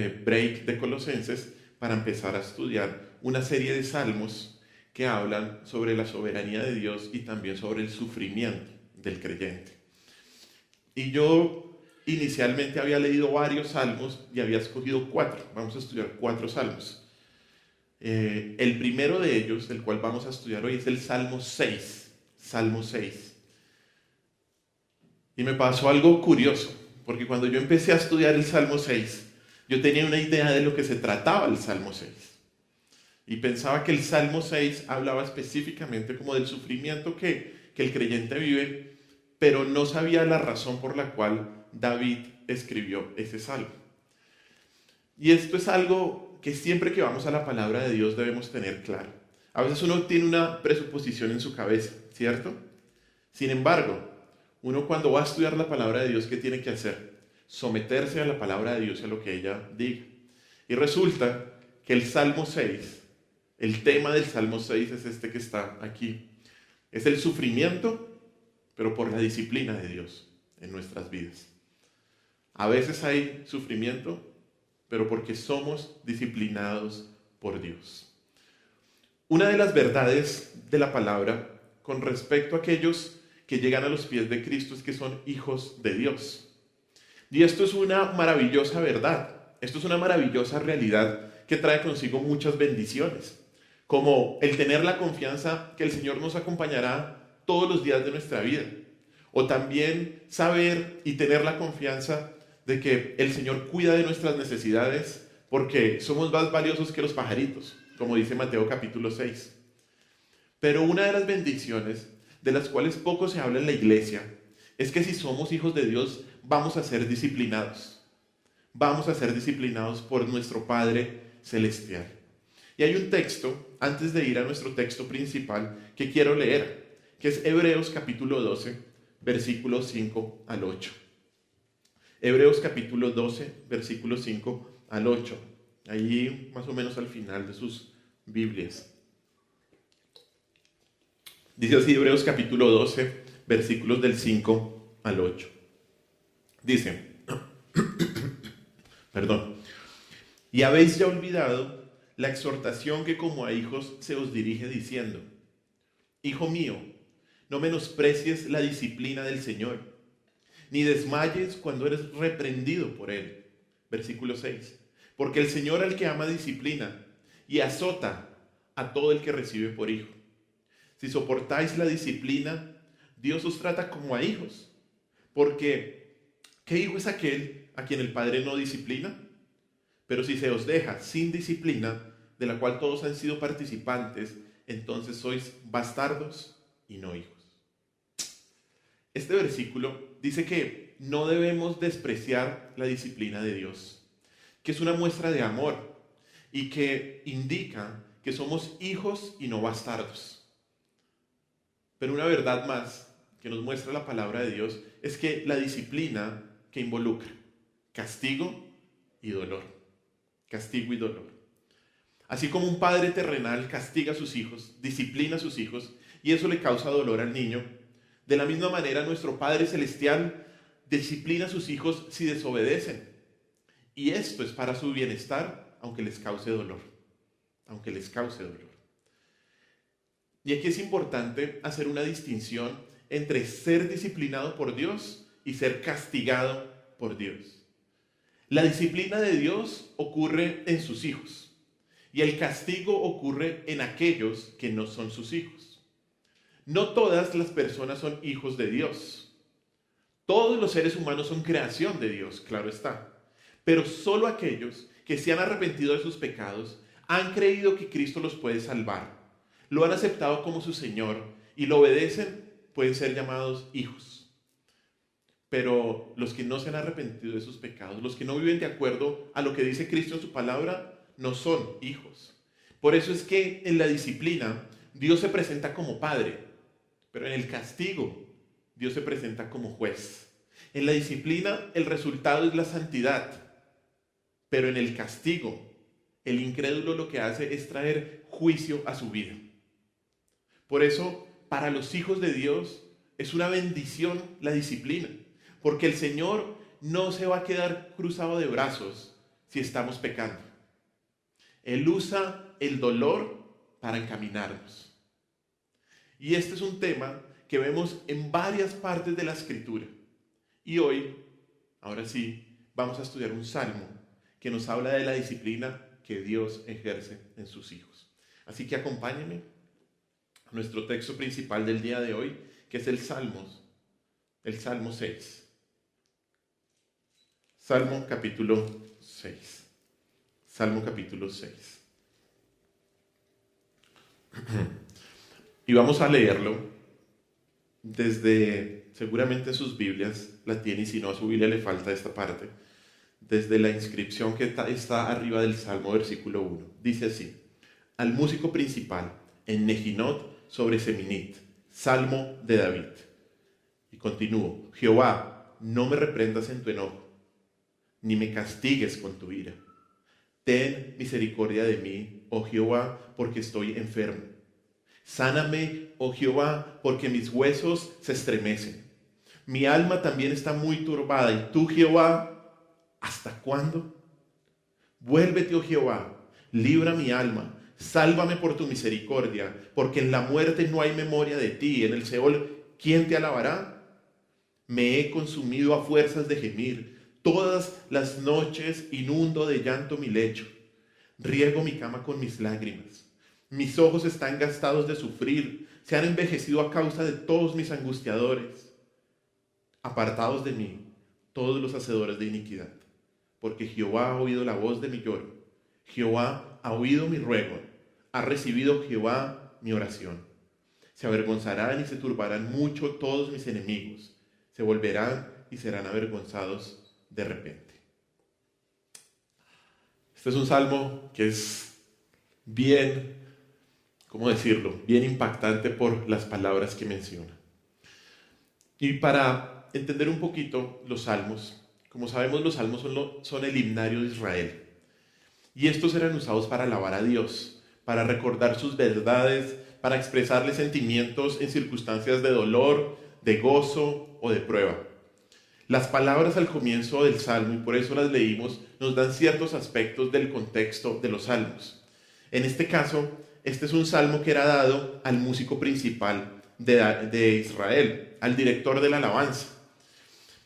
break de Colosenses para empezar a estudiar una serie de salmos que hablan sobre la soberanía de Dios y también sobre el sufrimiento del creyente. Y yo inicialmente había leído varios salmos y había escogido 4. Vamos a estudiar 4 salmos. El primero de ellos, el cual vamos a estudiar hoy, es el Salmo 6. Salmo 6. Y me pasó algo curioso, porque cuando yo empecé a estudiar el Salmo 6, yo tenía una idea de lo que se trataba el Salmo 6. Y pensaba que el Salmo 6 hablaba específicamente como del sufrimiento que el creyente vive, pero no sabía la razón por la cual David escribió ese salmo. Y esto es algo que siempre que vamos a la palabra de Dios debemos tener claro. A veces uno tiene una presuposición en su cabeza, ¿cierto? Sin embargo, uno cuando va a estudiar la palabra de Dios, ¿qué tiene que hacer? Someterse a la palabra de Dios y a lo que ella diga. Y resulta que el Salmo 6, el tema del Salmo 6 es este que está aquí. Es el sufrimiento, pero por la disciplina de Dios en nuestras vidas. A veces hay sufrimiento, pero porque somos disciplinados por Dios. Una de las verdades de la palabra con respecto a aquellos que llegan a los pies de Cristo es que son hijos de Dios. Y esto es una maravillosa verdad, esto es una maravillosa realidad que trae consigo muchas bendiciones, como el tener la confianza que el Señor nos acompañará todos los días de nuestra vida, o también saber y tener la confianza de que el Señor cuida de nuestras necesidades porque somos más valiosos que los pajaritos, como dice Mateo capítulo 6. Pero una de las bendiciones de las cuales poco se habla en la iglesia es que si somos hijos de Dios vamos a ser disciplinados. Vamos a ser disciplinados por nuestro Padre Celestial. Y hay un texto, antes de ir a nuestro texto principal, que quiero leer, que es Hebreos capítulo 12, versículos 5 al 8. Hebreos capítulo 12, versículos 5 al 8. Allí más o menos al final de sus Biblias. Dice así Hebreos capítulo 12, versículos del 5 al 8. Dice, perdón, y habéis ya olvidado la exhortación que como a hijos se os dirige diciendo, Hijo mío, no menosprecies la disciplina del Señor, ni desmayes cuando eres reprendido por Él. Versículo 6, porque el Señor al que ama disciplina y azota a todo el que recibe por hijo. Si soportáis la disciplina, Dios os trata como a hijos. Porque, ¿qué hijo es aquel a quien el Padre no disciplina? Pero si se os deja sin disciplina, de la cual todos han sido participantes, entonces sois bastardos y no hijos. Este versículo dice que no debemos despreciar la disciplina de Dios, que es una muestra de amor y que indica que somos hijos y no bastardos. Pero una verdad más que nos muestra la palabra de Dios es que la disciplina que involucra castigo y dolor. Castigo y dolor. Así como un padre terrenal castiga a sus hijos, disciplina a sus hijos, y eso le causa dolor al niño, de la misma manera nuestro Padre Celestial disciplina a sus hijos si desobedecen. Y esto es para su bienestar, aunque les cause dolor. Aunque les cause dolor. Y aquí es importante hacer una distinción entre ser disciplinado por Dios y ser castigado por Dios. La disciplina de Dios ocurre en sus hijos y el castigo ocurre en aquellos que no son sus hijos. No todas las personas son hijos de Dios. Todos los seres humanos son creación de Dios, claro está. Pero solo aquellos que se han arrepentido de sus pecados han creído que Cristo los puede salvar. Lo han aceptado como su Señor y lo obedecen, pueden ser llamados hijos. Pero los que no se han arrepentido de sus pecados, los que no viven de acuerdo a lo que dice Cristo en su palabra, no son hijos. Por eso es que en la disciplina Dios se presenta como padre, pero en el castigo Dios se presenta como juez. En la disciplina el resultado es la santidad, pero en el castigo el incrédulo lo que hace es traer juicio a su vida. Por eso, para los hijos de Dios es una bendición la disciplina, porque el Señor no se va a quedar cruzado de brazos si estamos pecando. Él usa el dolor para encaminarnos. Y este es un tema que vemos en varias partes de la Escritura. Y hoy, ahora sí, vamos a estudiar un salmo que nos habla de la disciplina que Dios ejerce en sus hijos. Así que acompáñenme a nuestro texto principal del día de hoy, que es el Salmo 6. Salmo capítulo 6. Salmo capítulo 6. Y vamos a leerlo desde, seguramente sus Biblias la tiene, y si no a su Biblia le falta esta parte, desde la inscripción que está arriba del Salmo, versículo 1. Dice así: al músico principal, en Nejinot sobre Seminit, Salmo de David. Y continúo: Jehová, no me reprendas en tu enojo, ni me castigues con tu ira. Ten misericordia de mí, oh Jehová, porque estoy enfermo. Sáname, oh Jehová, porque mis huesos se estremecen. Mi alma también está muy turbada. Y tú, Jehová, ¿hasta cuándo? Vuélvete, oh Jehová, libra mi alma. Sálvame por tu misericordia, porque en la muerte no hay memoria de ti. En el Seol, ¿quién te alabará? Me he consumido a fuerzas de gemir. Todas las noches inundo de llanto mi lecho. Riego mi cama con mis lágrimas. Mis ojos están gastados de sufrir. Se han envejecido a causa de todos mis angustiadores. Apartados de mí, todos los hacedores de iniquidad. Porque Jehová ha oído la voz de mi lloro. Jehová ha oído mi ruego. Ha recibido Jehová mi oración. Se avergonzarán y se turbarán mucho todos mis enemigos. Se volverán y serán avergonzados de repente. Este es un salmo que es bien, ¿cómo decirlo?, bien impactante por las palabras que menciona. Y para entender un poquito los salmos, como sabemos, los salmos son el himnario de Israel. Y estos eran usados para alabar a Dios, para recordar sus verdades, para expresarle sentimientos en circunstancias de dolor, de gozo o de prueba. Las palabras al comienzo del salmo, y por eso las leímos, nos dan ciertos aspectos del contexto de los salmos. En este caso, este es un salmo que era dado al músico principal de Israel, al director de la alabanza.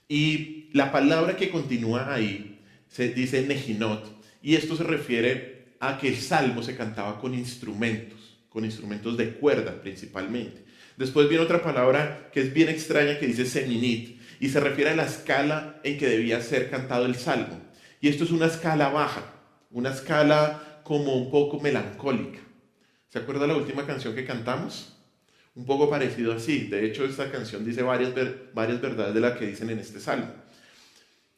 Y la palabra que continúa ahí se dice Nejinot, y esto se refiere a que el salmo se cantaba con instrumentos de cuerda principalmente. Después viene otra palabra que es bien extraña que dice Seminit, y se refiere a la escala en que debía ser cantado el salmo. Y esto es una escala baja, una escala como un poco melancólica. ¿Se acuerda la última canción que cantamos? Un poco parecido así. De hecho, esta canción dice varias verdades de las que dicen en este salmo.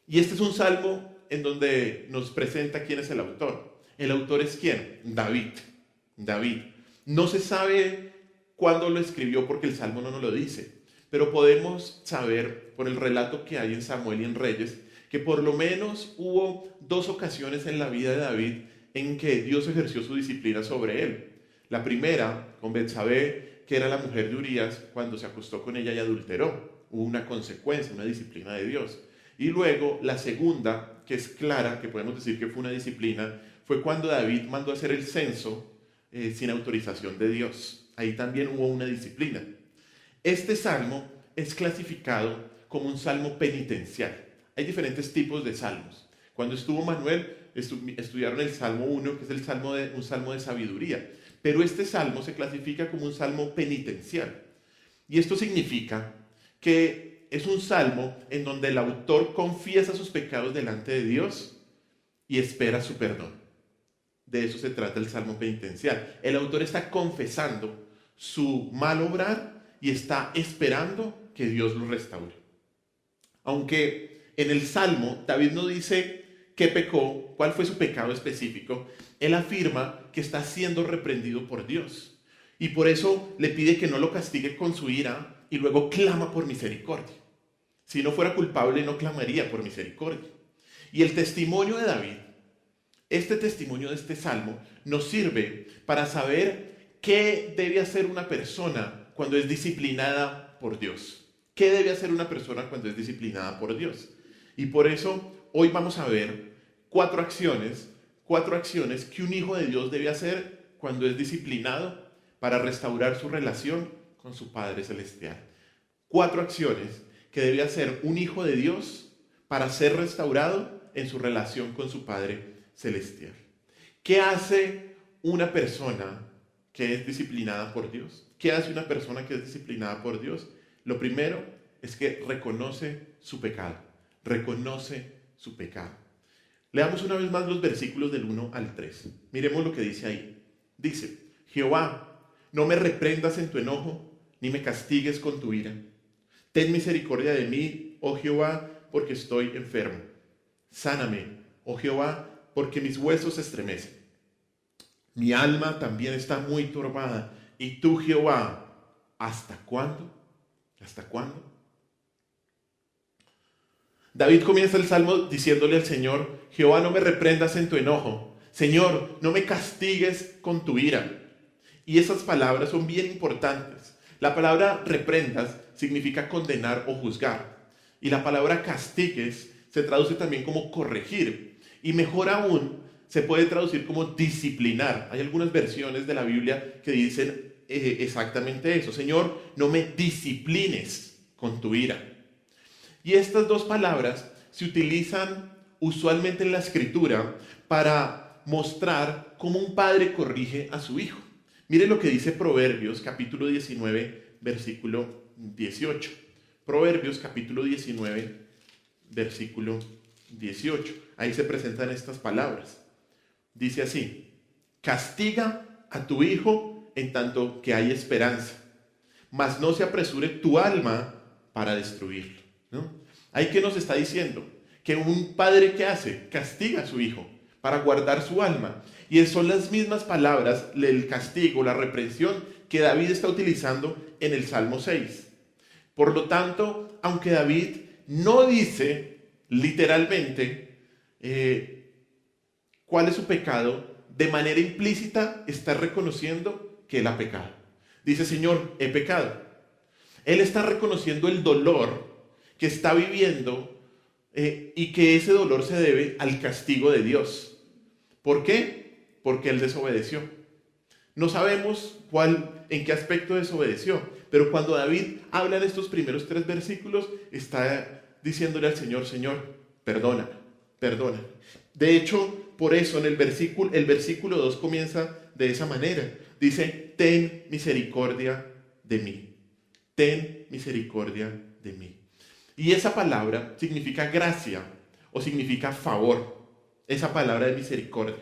Y este es un salmo en donde nos presenta quién es el autor. ¿El autor es quién? David. No se sabe cuándo lo escribió porque el salmo no nos lo dice. Pero podemos saber por el relato que hay en Samuel y en Reyes que por lo menos hubo 2 ocasiones en la vida de David en que Dios ejerció su disciplina sobre él. La primera, con Betsabé, que era la mujer de Urías, cuando se acostó con ella y adulteró. Hubo una consecuencia, una disciplina de Dios. Y luego la segunda, que es clara, que podemos decir que fue una disciplina, fue cuando David mandó hacer el censo sin autorización de Dios. Ahí también hubo una disciplina. Este salmo es clasificado como un salmo penitencial. Hay diferentes tipos de salmos. Cuando estuvo Manuel, estudiaron el Salmo 1, que es un salmo de sabiduría. Pero este salmo se clasifica como un salmo penitencial. Y esto significa que es un salmo en donde el autor confiesa sus pecados delante de Dios y espera su perdón. De eso se trata el salmo penitencial. El autor está confesando su mal obrar y está esperando que Dios lo restaure. Aunque en el Salmo David no dice qué pecó, cuál fue su pecado específico, él afirma que está siendo reprendido por Dios. Y por eso le pide que no lo castigue con su ira y luego clama por misericordia. Si no fuera culpable, no clamaría por misericordia. Y el testimonio de David, este testimonio de este Salmo, nos sirve para saber qué debe hacer una persona cuando es disciplinada por Dios. ¿Qué debe hacer una persona cuando es disciplinada por Dios? Y por eso hoy vamos a ver cuatro acciones que un hijo de Dios debe hacer cuando es disciplinado para restaurar su relación con su Padre Celestial. 4 acciones que debe hacer un hijo de Dios para ser restaurado en su relación con su Padre Celestial. ¿Qué hace una persona que es disciplinada por Dios? ¿Qué hace una persona que es disciplinada por Dios? Lo primero es que reconoce su pecado. Reconoce su pecado. Leamos una vez más los versículos del 1 al 3. Miremos lo que dice ahí. Dice: Jehová, no me reprendas en tu enojo, ni me castigues con tu ira. Ten misericordia de mí, oh Jehová, porque estoy enfermo. Sáname, oh Jehová, porque mis huesos se estremecen. Mi alma también está muy turbada. Y tú, Jehová, ¿hasta cuándo? ¿Hasta cuándo? David comienza el salmo diciéndole al Señor: Jehová, no me reprendas en tu enojo. Señor, no me castigues con tu ira. Y esas palabras son bien importantes. La palabra reprendas significa condenar o juzgar. Y la palabra castigues se traduce también como corregir. Y mejor aún, se puede traducir como disciplinar. Hay algunas versiones de la Biblia que dicen exactamente eso. Señor, no me disciplines con tu ira. Y estas dos palabras se utilizan usualmente en la Escritura para mostrar cómo un padre corrige a su hijo. Mire lo que dice Proverbios capítulo 19, versículo 18. Proverbios capítulo 19, versículo 18. Ahí se presentan estas palabras. Dice así: castiga a tu hijo en tanto que hay esperanza, mas no se apresure tu alma para destruirlo, ¿no? Ahí que nos está diciendo que un padre, ¿qué hace? Castiga a su hijo para guardar su alma. Y son las mismas palabras, el castigo, la reprensión, que David está utilizando en el Salmo 6. Por lo tanto, aunque David no dice literalmente cuál es su pecado, de manera implícita está reconociendo que él ha pecado. Dice: Señor, he pecado. Él está reconociendo el dolor que está viviendo y que ese dolor se debe al castigo de Dios. ¿Por qué? Porque él desobedeció. No sabemos en qué aspecto desobedeció, pero cuando David habla en estos primeros 3 versículos, está diciéndole al Señor: Señor, perdona, perdona. De hecho, por eso en el versículo 2 comienza de esa manera. Dice: ten misericordia de mí. Ten misericordia de mí. Y esa palabra significa gracia o significa favor. Esa palabra de misericordia.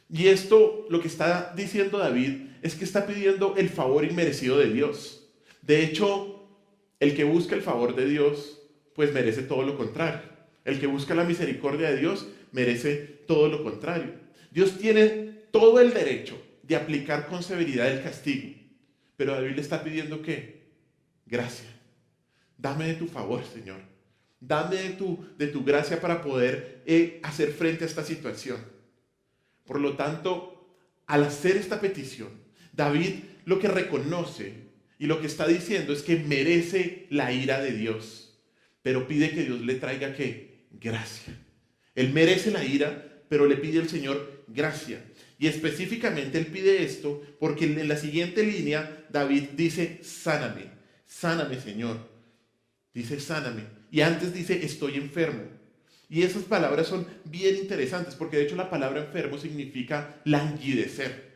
Y esto, lo que está diciendo David, es que está pidiendo el favor inmerecido de Dios. De hecho, el que busca el favor de Dios, pues merece todo lo contrario. El que busca la misericordia de Dios, merece todo lo contrario. Dios tiene todo el derecho de aplicar con severidad el castigo. Pero David le está pidiendo ¿qué? Gracia. Dame de tu favor, Señor. Dame de tu gracia para poder hacer frente a esta situación. Por lo tanto, al hacer esta petición, David lo que reconoce y lo que está diciendo es que merece la ira de Dios, pero pide que Dios le traiga ¿qué? Gracia. Él merece la ira, pero le pide al Señor gracia. Y específicamente él pide esto porque en la siguiente línea David dice: sáname, sáname, Señor. Dice: sáname. Y antes dice: estoy enfermo. Y esas palabras son bien interesantes porque de hecho la palabra enfermo significa languidecer.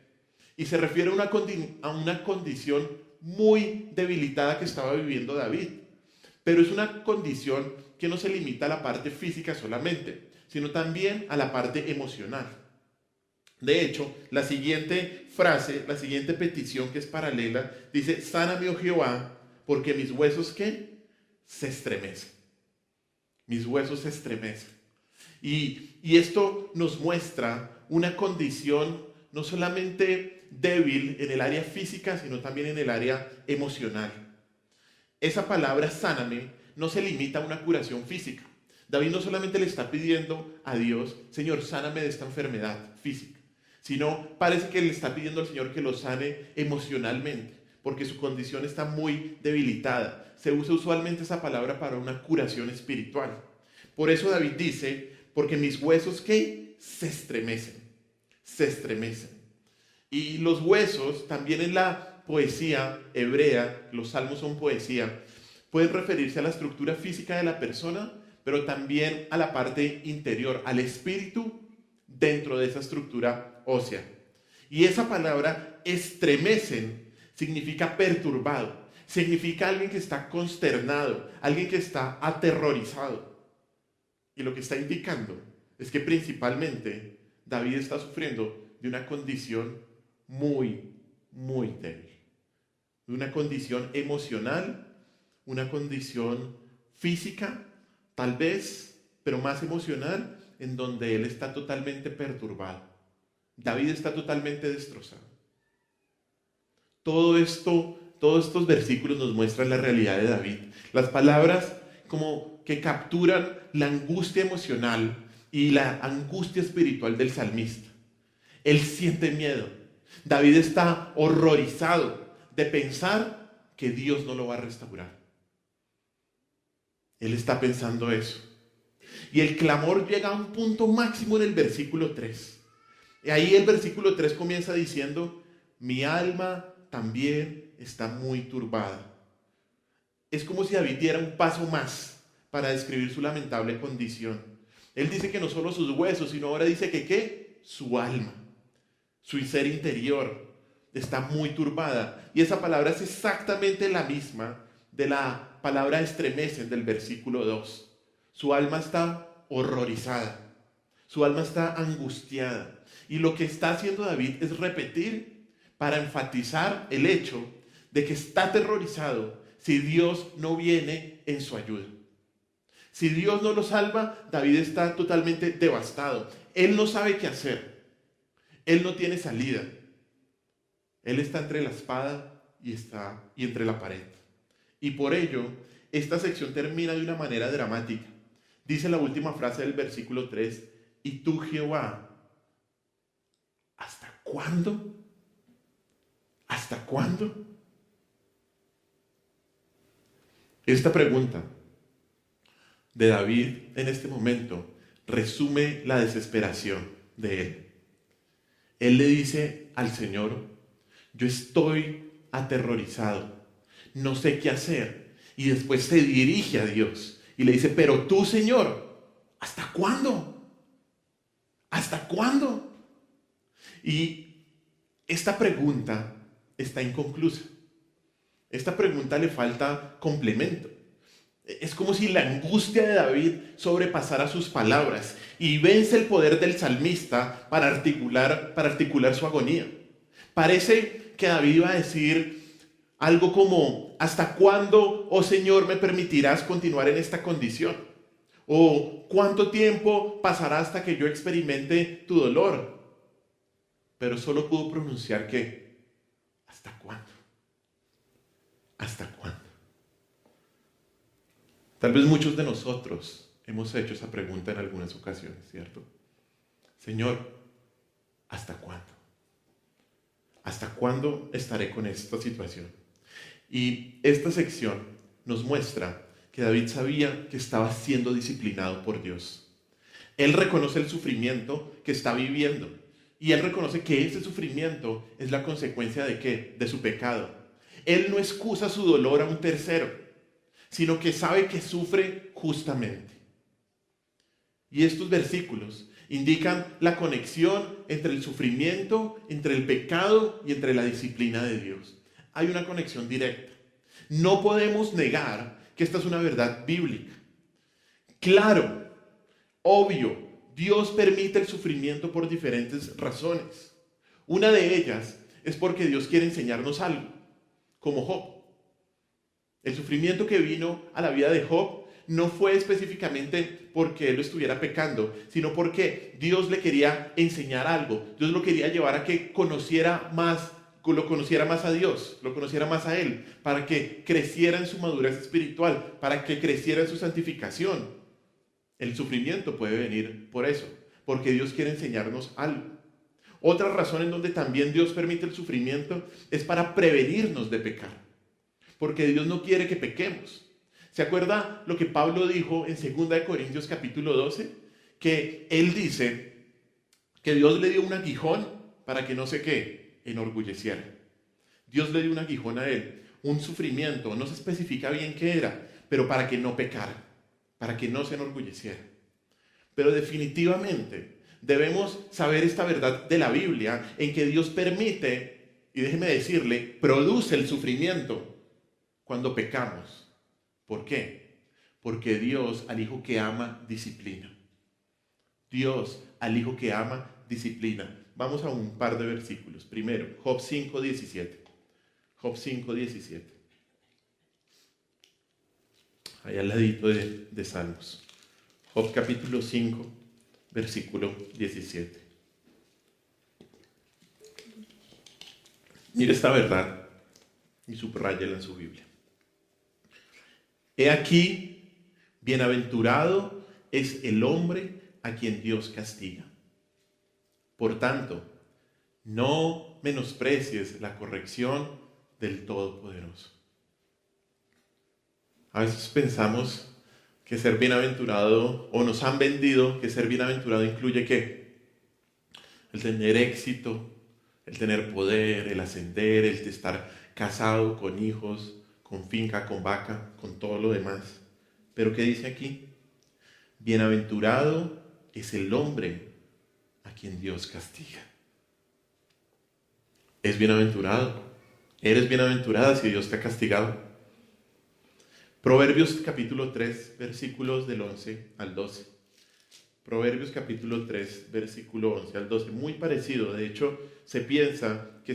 Y se refiere a una condición muy debilitada que estaba viviendo David. Pero es una condición que no se limita a la parte física solamente, sino también a la parte emocional. De hecho, la siguiente frase, la siguiente petición que es paralela, dice: sáname, oh Jehová, porque mis huesos ¿qué? Se estremecen. Mis huesos se estremecen. Y esto nos muestra una condición no solamente débil en el área física, sino también en el área emocional. Esa palabra sáname no se limita a una curación física. David no solamente le está pidiendo a Dios: Señor, sáname de esta enfermedad física, sino parece que le está pidiendo al Señor que lo sane emocionalmente, porque su condición está muy debilitada. Se usa usualmente esa palabra para una curación espiritual. Por eso David dice: porque mis huesos, ¿qué? Se estremecen, se estremecen. Y los huesos, también en la poesía hebrea, los salmos son poesía, pueden referirse a la estructura física de la persona, pero también a la parte interior, al espíritu dentro de esa estructura ósea. Y esa palabra estremecen significa perturbado, significa alguien que está consternado, alguien que está aterrorizado. Y lo que está indicando es que principalmente David está sufriendo de una condición muy, muy débil. De una condición emocional, una condición física, tal vez, pero más emocional, en donde él está totalmente perturbado. David está totalmente destrozado. Todos estos versículos nos muestran la realidad de David. Las palabras como que capturan la angustia emocional y la angustia espiritual del salmista. Él siente miedo. David está horrorizado de pensar que Dios no lo va a restaurar. Él está pensando eso. Y el clamor llega a un punto máximo en el versículo 3. Y ahí el versículo 3 comienza diciendo: mi alma también está muy turbada. Es como si David diera un paso más para describir su lamentable condición. Él dice que no solo sus huesos, sino ahora dice que ¿qué? Su alma, su ser interior está muy turbada. Y esa palabra es exactamente la misma de la palabra estremecen del versículo 2. Su alma está horrorizada, su alma está angustiada. Y lo que está haciendo David es repetir para enfatizar el hecho de que está aterrorizado si Dios no viene en su ayuda. Si Dios no lo salva, David está totalmente devastado. Él no sabe qué hacer. Él no tiene salida. Él está entre la espada y entre la pared. Y por ello, esta sección termina de una manera dramática. Dice la última frase del versículo 3: y tú, Jehová, ¿hasta cuándo? ¿Hasta cuándo? Esta pregunta de David en este momento resume la desesperación de él. Él le dice al Señor: yo estoy aterrorizado, no sé qué hacer. Y después se dirige a Dios y le dice: pero tú, Señor, ¿hasta cuándo? ¿Hasta cuándo? Y esta pregunta está inconclusa. Esta pregunta le falta complemento. Es como si la angustia de David sobrepasara sus palabras y vence el poder del salmista para articular su agonía. Parece que David iba a decir algo como: ¿hasta cuándo, oh Señor, me permitirás continuar en esta condición? O ¿cuánto tiempo pasará hasta que yo experimente tu dolor? Pero solo pudo pronunciar que ¿hasta cuándo? ¿Hasta cuándo? Tal vez muchos de nosotros hemos hecho esa pregunta en algunas ocasiones, ¿cierto? Señor, ¿hasta cuándo? ¿Hasta cuándo estaré con esta situación? Y esta sección nos muestra que David sabía que estaba siendo disciplinado por Dios. Él reconoce el sufrimiento que está viviendo y él reconoce que ese sufrimiento es la consecuencia ¿de qué? De su pecado. Él no excusa su dolor a un tercero, sino que sabe que sufre justamente. Y estos versículos indican la conexión entre el sufrimiento, entre el pecado y entre la disciplina de Dios. Hay una conexión directa. No podemos negar que esta es una verdad bíblica. Claro, obvio, Dios permite el sufrimiento por diferentes razones. Una de ellas es porque Dios quiere enseñarnos algo, como Job. El sufrimiento que vino a la vida de Job no fue específicamente porque él estuviera pecando, sino porque Dios le quería enseñar algo. Dios lo quería llevar a que lo conociera más a Dios, lo conociera más a Él, para que creciera en su madurez espiritual, para que creciera en su santificación. El sufrimiento puede venir por eso, porque Dios quiere enseñarnos algo. Otra razón en donde también Dios permite el sufrimiento es para prevenirnos de pecar, porque Dios no quiere que pequemos. ¿Se acuerda lo que Pablo dijo en 2 Corintios capítulo 12? que él dice que Dios le dio un aguijón para que no se qué, enorgulleciera. Dios le dio un aguijón a él, un sufrimiento, no se especifica bien qué era, pero para que no pecara, para que no se enorgulleciera. Pero definitivamente debemos saber esta verdad de la Biblia, en que Dios permite, y déjeme decirle, produce el sufrimiento cuando pecamos. ¿Por qué? Porque Dios al hijo que ama disciplina. Dios al hijo que ama disciplina. Vamos a un par de versículos. Primero, Job 5:17. Job 5:17. Ahí al ladito de Salmos. Job capítulo 5, versículo 17. Mire esta verdad y subráyela en su Biblia. He aquí, bienaventurado es el hombre a quien Dios castiga. Por tanto, no menosprecies la corrección del Todopoderoso. A veces pensamos que ser bienaventurado, o nos han vendido que ser bienaventurado incluye ¿qué? El tener éxito, el tener poder, el ascender, el estar casado, con hijos, con finca, con vaca, con todo lo demás. Pero ¿qué dice aquí? Bienaventurado es el hombre a quien Dios castiga. Es bienaventurado. Eres bienaventurada si Dios te ha castigado. Proverbios capítulo 3, versículos del 11 al 12. Proverbios capítulo 3, versículo 11 al 12. Muy parecido. De hecho, se piensa que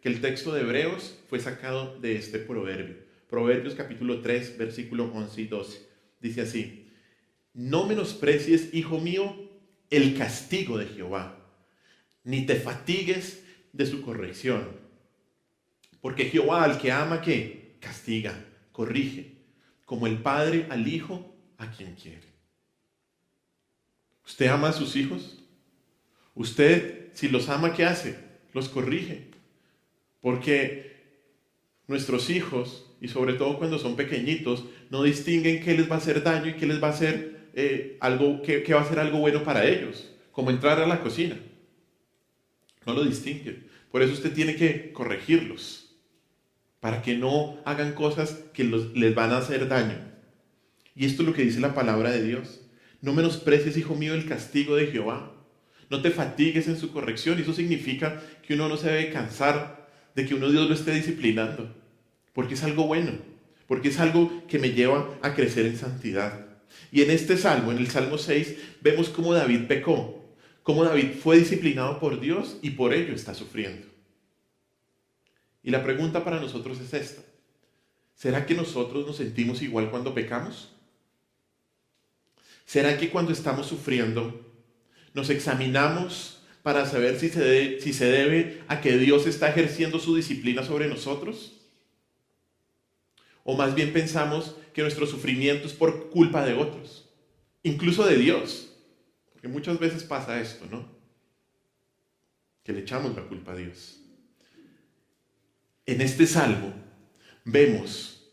el texto de Hebreos fue sacado de este proverbio. Proverbios capítulo 3, versículo 11 y 12. Dice así: no menosprecies, hijo mío, el castigo de Jehová, ni te fatigues de su corrección. Porque Jehová al que ama, ¿qué? Castiga, corrige, como el padre al hijo a quien quiere. ¿Usted ama a sus hijos? Usted, si los ama, ¿qué hace? Los corrige. Porque nuestros hijos, y sobre todo cuando son pequeñitos, no distinguen qué les va a hacer daño y qué les va a hacer algo que va a ser algo bueno para ellos, como entrar a la cocina. No lo distinguen. Por eso usted tiene que corregirlos, para que no hagan cosas que les van a hacer daño. Y esto es lo que dice la palabra de Dios. No menosprecies, hijo mío, el castigo de Jehová. No te fatigues en su corrección. Y eso significa que uno no se debe cansar de que Dios lo esté disciplinando, porque es algo bueno, porque es algo que me lleva a crecer en santidad. Y en este salmo, en el Salmo 6, vemos cómo David pecó, cómo David fue disciplinado por Dios y por ello está sufriendo. Y la pregunta para nosotros es esta: ¿será que nosotros nos sentimos igual cuando pecamos? ¿Será que cuando estamos sufriendo nos examinamos para saber si se debe a que Dios está ejerciendo su disciplina sobre nosotros? ¿O más bien pensamos que nuestro sufrimiento es por culpa de otros, incluso de Dios? Porque muchas veces pasa esto, ¿no? Que le echamos la culpa a Dios. En este salmo vemos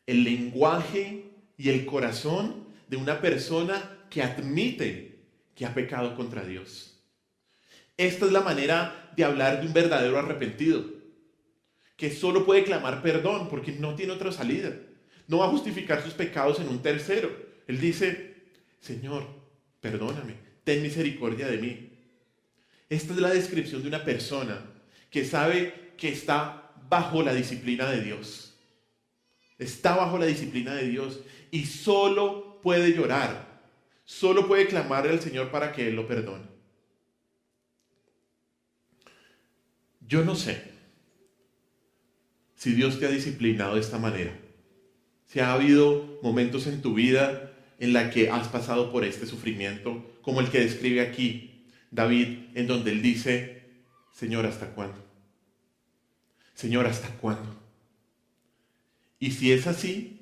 el lenguaje y el corazón de una persona que admite que ha pecado contra Dios. Esta es la manera de hablar de un verdadero arrepentido, que solo puede clamar perdón porque no tiene otra salida. No va a justificar sus pecados en un tercero. Él dice: Señor, perdóname, ten misericordia de mí. Esta es la descripción de una persona que sabe que está bajo la disciplina de Dios. Está bajo la disciplina de Dios y solo puede llorar, solo puede clamarle al Señor para que Él lo perdone. Yo no sé si Dios te ha disciplinado de esta manera, si ha habido momentos en tu vida en la que has pasado por este sufrimiento, como el que describe aquí David, en donde él dice: Señor, ¿hasta cuándo? Señor, ¿hasta cuándo? Y si es así,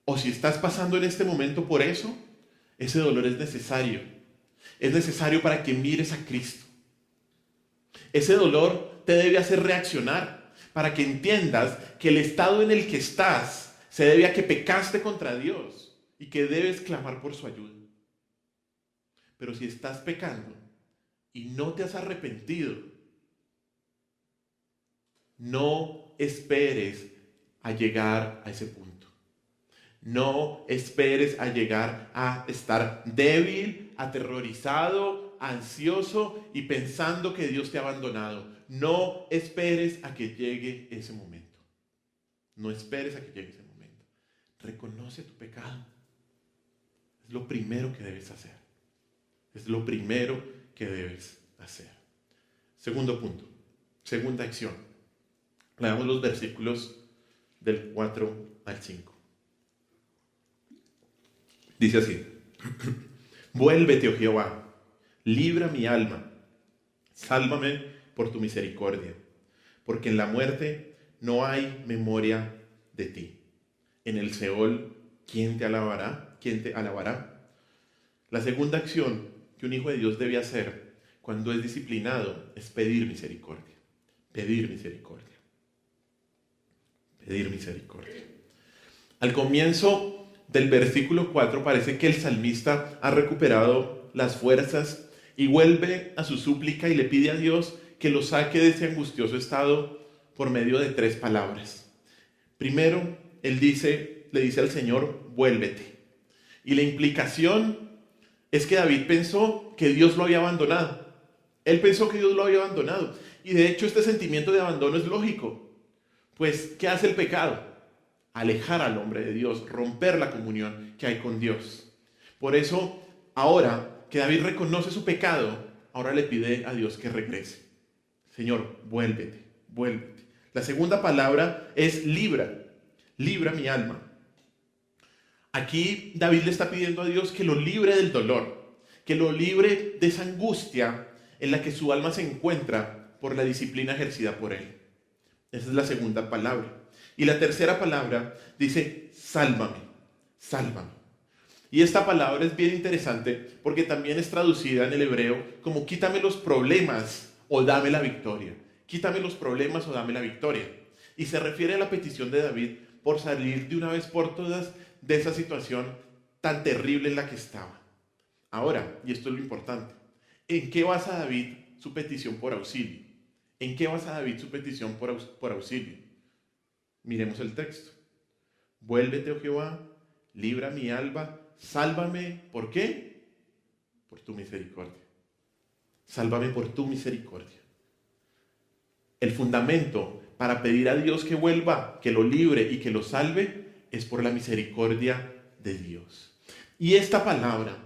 o si estás pasando en este momento por eso, ese dolor es necesario. Es necesario para que mires a Cristo. Ese dolor te debe hacer reaccionar, para que entiendas que el estado en el que estás se debe a que pecaste contra Dios y que debes clamar por su ayuda. Pero si estás pecando y no te has arrepentido, no esperes a llegar a ese punto. No esperes a llegar a estar débil, aterrorizado, ansioso y pensando que Dios te ha abandonado. No esperes a que llegue ese momento. No esperes a que llegue ese momento. Reconoce tu pecado. Es lo primero que debes hacer. Es lo primero que debes hacer. Segundo punto. Segunda acción. Leamos los versículos del 4 al 5. Dice así: Vuélvete, oh Jehová, libra mi alma, sálvame por tu misericordia, porque en la muerte no hay memoria de ti. En el Seol, ¿quién te alabará? ¿Quién te alabará? La segunda acción que un hijo de Dios debe hacer cuando es disciplinado es pedir misericordia. Pedir misericordia. Pedir misericordia. Al comienzo del versículo 4 parece que el salmista ha recuperado las fuerzas y vuelve a su súplica y le pide a Dios que lo saque de ese angustioso estado por medio de 3 palabras. Primero, él le dice al Señor, vuélvete. Y la implicación es que David pensó que Dios lo había abandonado. Él pensó que Dios lo había abandonado. Y de hecho este sentimiento de abandono es lógico. Pues, ¿qué hace el pecado? Alejar al hombre de Dios, romper la comunión que hay con Dios. Por eso, ahora que David reconoce su pecado, ahora le pide a Dios que regrese. Señor, vuélvete, vuélvete. La segunda palabra es libra. Libra mi alma. Aquí David le está pidiendo a Dios que lo libre del dolor, que lo libre de esa angustia en la que su alma se encuentra por la disciplina ejercida por él. Esa es la segunda palabra. Y la tercera palabra dice, sálvame, sálvame. Y esta palabra es bien interesante porque también es traducida en el hebreo como quítame los problemas o dame la victoria. Quítame los problemas o dame la victoria. Y se refiere a la petición de David por salir de una vez por todas de esa situación tan terrible en la que estaba. Ahora, y esto es lo importante, ¿en qué basa David su petición por auxilio? ¿En qué basa David su petición por auxilio? Miremos el texto. Vuélvete, oh Jehová, libra mi alma, sálvame. ¿Por qué? Por tu misericordia. Sálvame por tu misericordia. El fundamento para pedir a Dios que vuelva, que lo libre y que lo salve, es por la misericordia de Dios. Y esta palabra,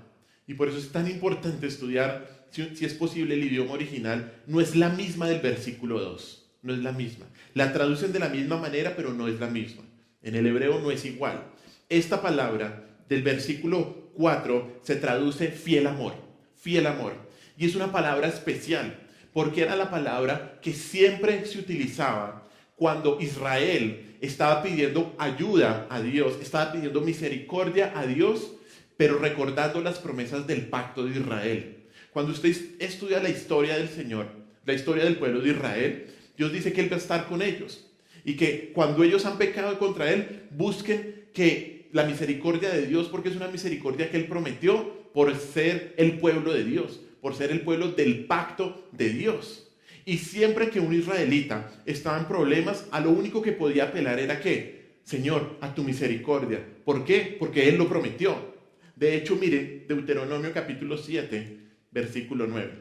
y por eso es tan importante estudiar, si es posible, el idioma original, no es la misma del versículo 2. No es la misma. La traducen de la misma manera, pero no es la misma. En el hebreo no es igual. Esta palabra del versículo 4 se traduce fiel amor. Fiel amor. Y es una palabra especial, porque era la palabra que siempre se utilizaba cuando Israel estaba pidiendo ayuda a Dios, estaba pidiendo misericordia a Dios, pero recordando las promesas del pacto de Israel. Cuando usted estudia la historia del Señor, la historia del pueblo de Israel, Dios dice que Él va a estar con ellos y que cuando ellos han pecado contra Él, busquen que la misericordia de Dios, porque es una misericordia que Él prometió por ser el pueblo de Dios, por ser el pueblo del pacto de Dios. Y siempre que un israelita estaba en problemas, a lo único que podía apelar era ¿qué? Señor, a tu misericordia. ¿Por qué? Porque Él lo prometió. De hecho, mire, Deuteronomio capítulo 7, versículo 9.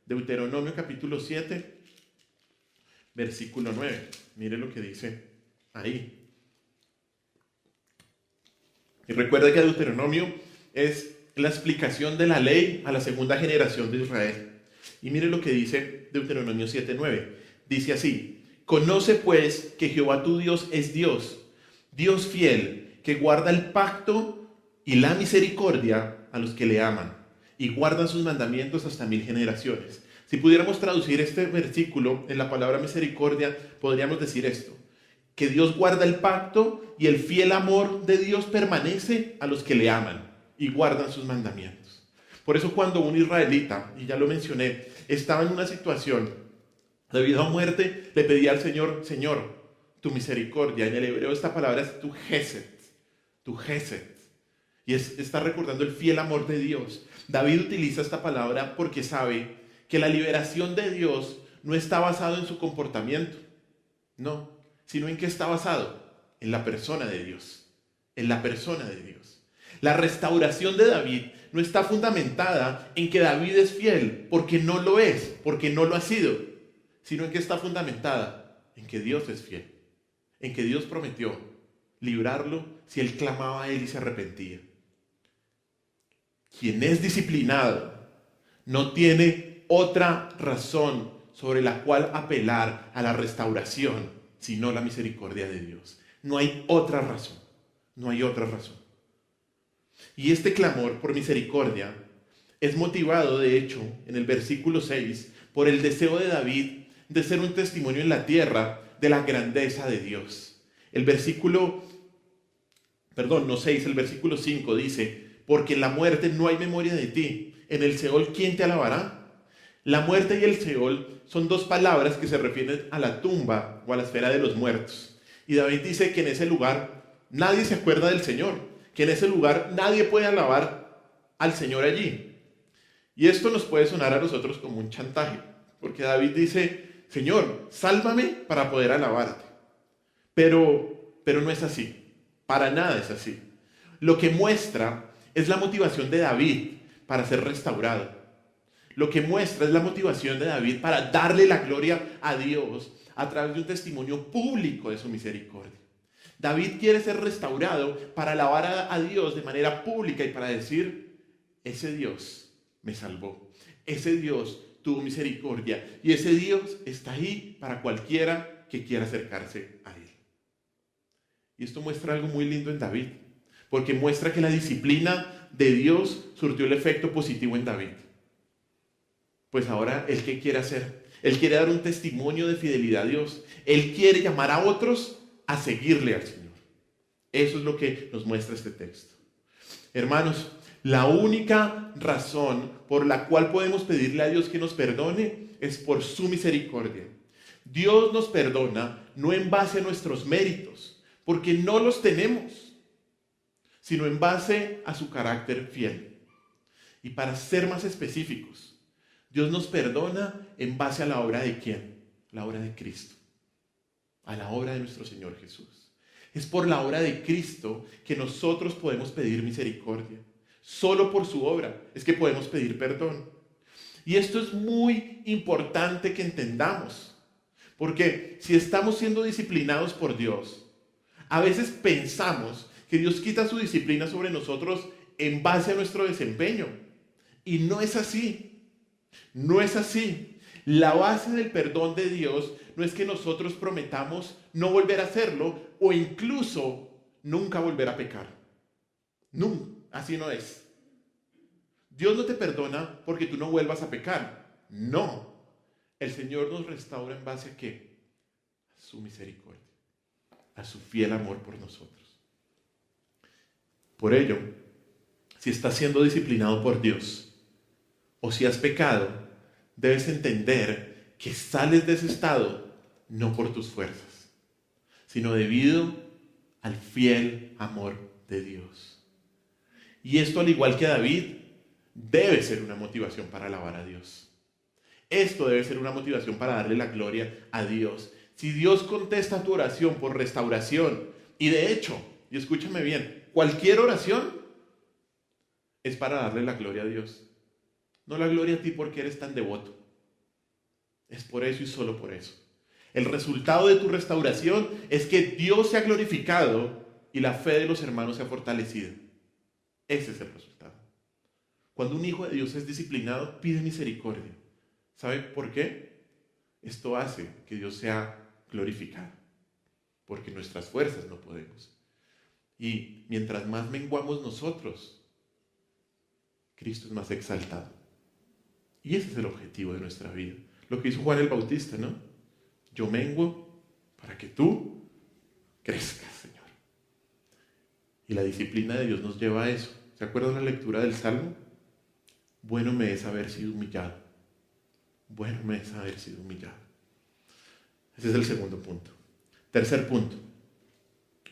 Deuteronomio capítulo 7, versículo 9. Mire lo que dice ahí. Y recuerda que Deuteronomio es la explicación de la ley a la segunda generación de Israel. Y mire lo que dice Deuteronomio 7:9. Dice así: conoce pues que Jehová tu Dios es Dios, Dios fiel, que guarda el pacto y la misericordia a los que le aman y guardan sus mandamientos hasta 1000 generaciones. Si pudiéramos traducir este versículo en la palabra misericordia, podríamos decir esto: que Dios guarda el pacto y el fiel amor de Dios permanece a los que le aman y guardan sus mandamientos. Por eso cuando un israelita, y ya lo mencioné, estaba en una situación de vida o muerte, le pedía al Señor, Señor, tu misericordia. En el hebreo esta palabra es tu gesed, tu gesed. Y está recordando el fiel amor de Dios. David utiliza esta palabra porque sabe que la liberación de Dios no está basado en su comportamiento, no, sino en qué está basado, en la persona de Dios, en la persona de Dios. La restauración de David no está fundamentada en que David es fiel, porque no lo es, porque no lo ha sido, sino en que está fundamentada en que Dios es fiel, en que Dios prometió librarlo si él clamaba a él y se arrepentía. Quien es disciplinado no tiene otra razón sobre la cual apelar a la restauración, sino la misericordia de Dios. No hay otra razón, no hay otra razón. Y este clamor por misericordia es motivado, de hecho, en el versículo 6, por el deseo de David de ser un testimonio en la tierra de la grandeza de Dios. El versículo 5 dice: porque en la muerte no hay memoria de ti, en el Seol, ¿quién te alabará? La muerte y el Seol son dos palabras que se refieren a la tumba o a la esfera de los muertos. Y David dice que en ese lugar nadie se acuerda del Señor, que en ese lugar nadie puede alabar al Señor allí. Y esto nos puede sonar a nosotros como un chantaje, porque David dice: Señor, sálvame para poder alabarte. Pero no es así, para nada es así. Lo que muestra es la motivación de David para ser restaurado. Lo que muestra es la motivación de David para darle la gloria a Dios a través de un testimonio público de su misericordia. David quiere ser restaurado para alabar a Dios de manera pública y para decir: ese Dios me salvó, ese Dios tuvo misericordia y ese Dios está ahí para cualquiera que quiera acercarse a él. Y esto muestra algo muy lindo en David, porque muestra que la disciplina de Dios surtió el efecto positivo en David. Pues ahora, ¿él qué quiere hacer? Él quiere dar un testimonio de fidelidad a Dios. Él quiere llamar a otros a seguirle al Señor. Eso es lo que nos muestra este texto. Hermanos, la única razón por la cual podemos pedirle a Dios que nos perdone es por su misericordia. Dios nos perdona no en base a nuestros méritos, porque no los tenemos, sino en base a su carácter fiel. Y para ser más específicos, Dios nos perdona en base a la obra de ¿quién? La obra de Cristo, a la obra de nuestro Señor Jesús. Es por la obra de Cristo que nosotros podemos pedir misericordia. Solo por su obra es que podemos pedir perdón. Y esto es muy importante que entendamos, porque si estamos siendo disciplinados por Dios, a veces pensamos que Dios quita su disciplina sobre nosotros en base a nuestro desempeño. Y no es así. No es así. La base del perdón de Dios no es que nosotros prometamos no volver a hacerlo o incluso nunca volver a pecar. Nunca. Así no es. Dios no te perdona porque tú no vuelvas a pecar. No. El Señor nos restaura en base a ¿qué? A su misericordia, a su fiel amor por nosotros. Por ello, si estás siendo disciplinado por Dios o si has pecado, debes entender que sales de ese estado no por tus fuerzas, sino debido al fiel amor de Dios. Y esto, al igual que David, debe ser una motivación para alabar a Dios. Esto debe ser una motivación para darle la gloria a Dios. Si Dios contesta tu oración por restauración, y de hecho, y escúchame bien, cualquier oración es para darle la gloria a Dios. No la gloria a ti porque eres tan devoto. Es por eso y solo por eso. El resultado de tu restauración es que Dios se ha glorificado y la fe de los hermanos se ha fortalecido. Ese es el resultado. Cuando un hijo de Dios es disciplinado, pide misericordia. ¿Sabe por qué? Esto hace que Dios sea glorificado, porque nuestras fuerzas no podemos. Y mientras más menguamos nosotros, Cristo es más exaltado. Y ese es el objetivo de nuestra vida. Lo que hizo Juan el Bautista, ¿no? Yo menguo para que tú crezcas, Señor. Y la disciplina de Dios nos lleva a eso. ¿Se acuerdan la lectura del Salmo? Bueno me es haber sido humillado. Bueno me es haber sido humillado. Ese es el segundo punto. Tercer punto.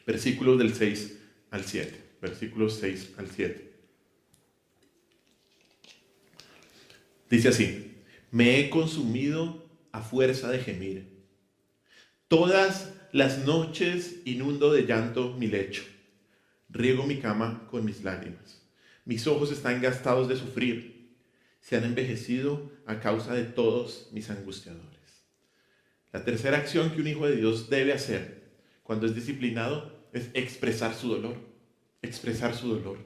Versículos del 6 al 7. versículos 6 al 7. Dice así: me he consumido a fuerza de gemir. Todas las noches inundo de llanto mi lecho. Riego mi cama con mis lágrimas. Mis ojos están gastados de sufrir. Se han envejecido a causa de todos mis angustiadores. La tercera acción que un hijo de Dios debe hacer cuando es disciplinado es expresar su dolor. Expresar su dolor.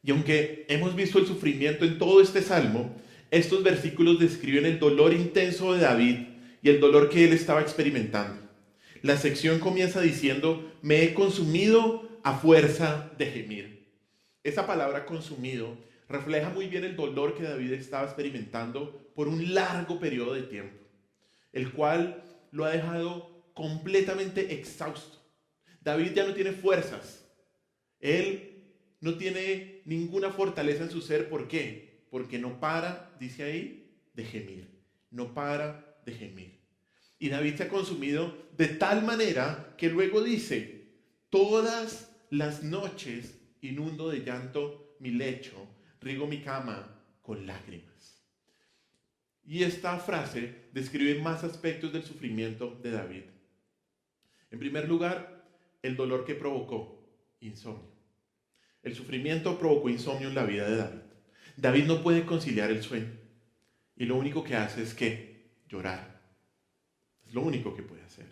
Y aunque hemos visto el sufrimiento en todo este salmo, estos versículos describen el dolor intenso de David y el dolor que él estaba experimentando. La sección comienza diciendo: me he consumido a fuerza de gemir. Esa palabra consumido refleja muy bien el dolor que David estaba experimentando por un largo periodo de tiempo, el cual lo ha dejado completamente exhausto. David ya no tiene fuerzas. Él no tiene ninguna fortaleza en su ser. ¿Por qué? Porque no para, dice ahí, de gemir. No para de gemir. Y David se ha consumido de tal manera que luego dice: todas las noches inundo de llanto mi lecho, riego mi cama con lágrimas. Y esta frase describe más aspectos del sufrimiento de David. En primer lugar, el dolor que provocó: insomnio. El sufrimiento provocó insomnio en la vida de David. David no puede conciliar el sueño. Y lo único que hace es que llorar. Es lo único que puede hacer.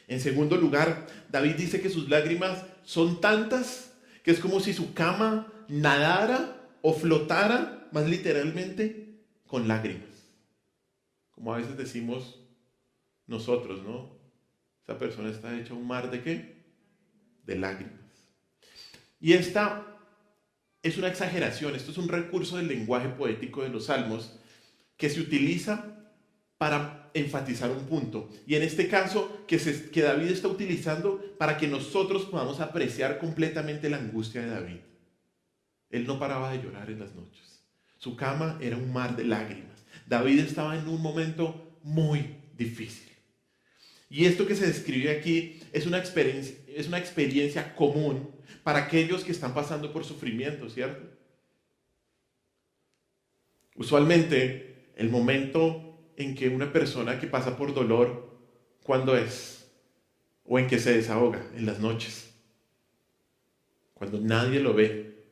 En segundo lugar, David dice que sus lágrimas son tantas que es como si su cama nadara o flotara, más literalmente, con lágrimas. Como a veces decimos nosotros, ¿no? Esa persona está hecha un mar ¿de qué? De lágrimas. Y esta es una exageración, esto es un recurso del lenguaje poético de los salmos que se utiliza para enfatizar un punto. Y en este caso, que David está utilizando para que nosotros podamos apreciar completamente la angustia de David. Él no paraba de llorar en las noches. Su cama era un mar de lágrimas. David estaba en un momento muy difícil. Y esto que se describe aquí es una experiencia común para aquellos que están pasando por sufrimiento, ¿cierto? Usualmente, el momento en que una persona que pasa por dolor, ¿cuándo es? O en que se desahoga, en las noches. Cuando nadie lo ve,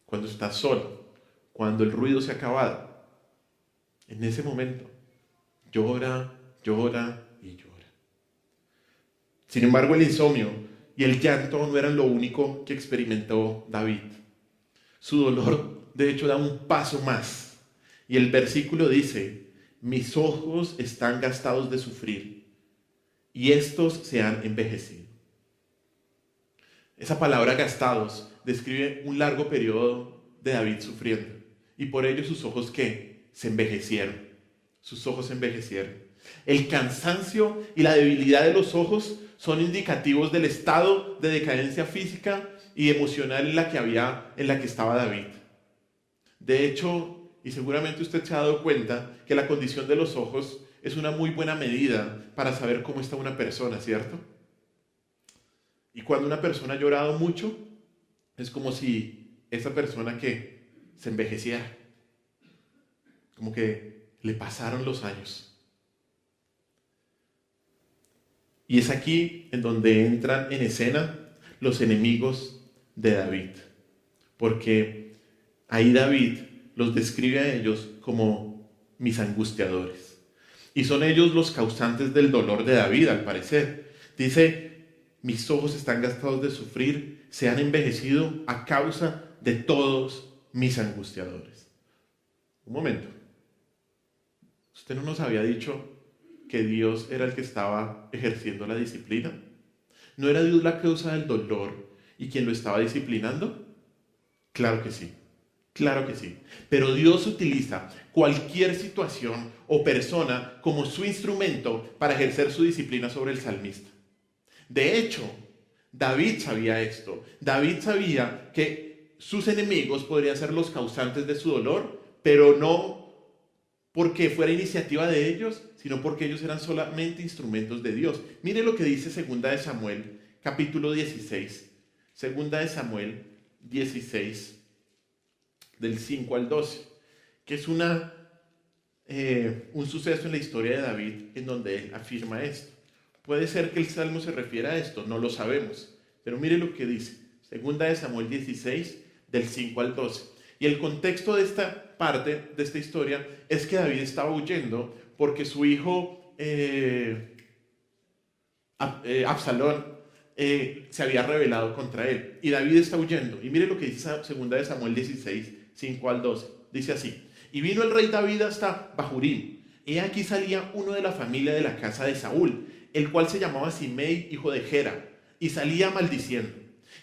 cuando está solo, cuando el ruido se ha acabado. En ese momento, llora, llora y llora. Sin embargo, el insomnio y el llanto no eran lo único que experimentó David. Su dolor, de hecho, da un paso más. Y el versículo dice: mis ojos están gastados de sufrir, y estos se han envejecido. Esa palabra gastados describe un largo periodo de David sufriendo. Y por ello sus ojos, ¿qué? Se envejecieron. Sus ojos se envejecieron. El cansancio y la debilidad de los ojos son indicativos del estado de decadencia física y emocional en la que estaba David. De hecho, y seguramente usted se ha dado cuenta que la condición de los ojos es una muy buena medida para saber cómo está una persona, ¿cierto? Y cuando una persona ha llorado mucho, es como si esa persona que se envejeciera, como que le pasaron los años. Y es aquí en donde entran en escena los enemigos de David, porque ahí David los describe a ellos como mis angustiadores. Y son ellos los causantes del dolor de David, al parecer. Dice: mis ojos están gastados de sufrir, se han envejecido a causa de todos mis angustiadores. Un momento. ¿Usted no nos había dicho que Dios era el que estaba ejerciendo la disciplina? ¿No era Dios la causa del dolor y quien lo estaba disciplinando? Claro que sí. Claro que sí, pero Dios utiliza cualquier situación o persona como su instrumento para ejercer su disciplina sobre el salmista. De hecho, David sabía esto. David sabía que sus enemigos podrían ser los causantes de su dolor, pero no porque fuera iniciativa de ellos, sino porque ellos eran solamente instrumentos de Dios. Mire lo que dice 2 de Samuel, capítulo 16. Segunda de Samuel 16, del 5 al 12, que es un suceso en la historia de David en donde él afirma esto. Puede ser que el Salmo se refiera a esto, no lo sabemos, pero mire lo que dice. Segunda de Samuel 16, del 5 al 12. Y el contexto de esta parte, de esta historia, es que David estaba huyendo porque su hijo Absalón se había rebelado contra él. Y David está huyendo. Y mire lo que dice segunda de Samuel 16, 5 al 12. Dice así: y vino el rey David hasta Bahurim. Y aquí salía uno de la familia de la casa de Saúl, el cual se llamaba Simei, hijo de Gera, y salía maldiciendo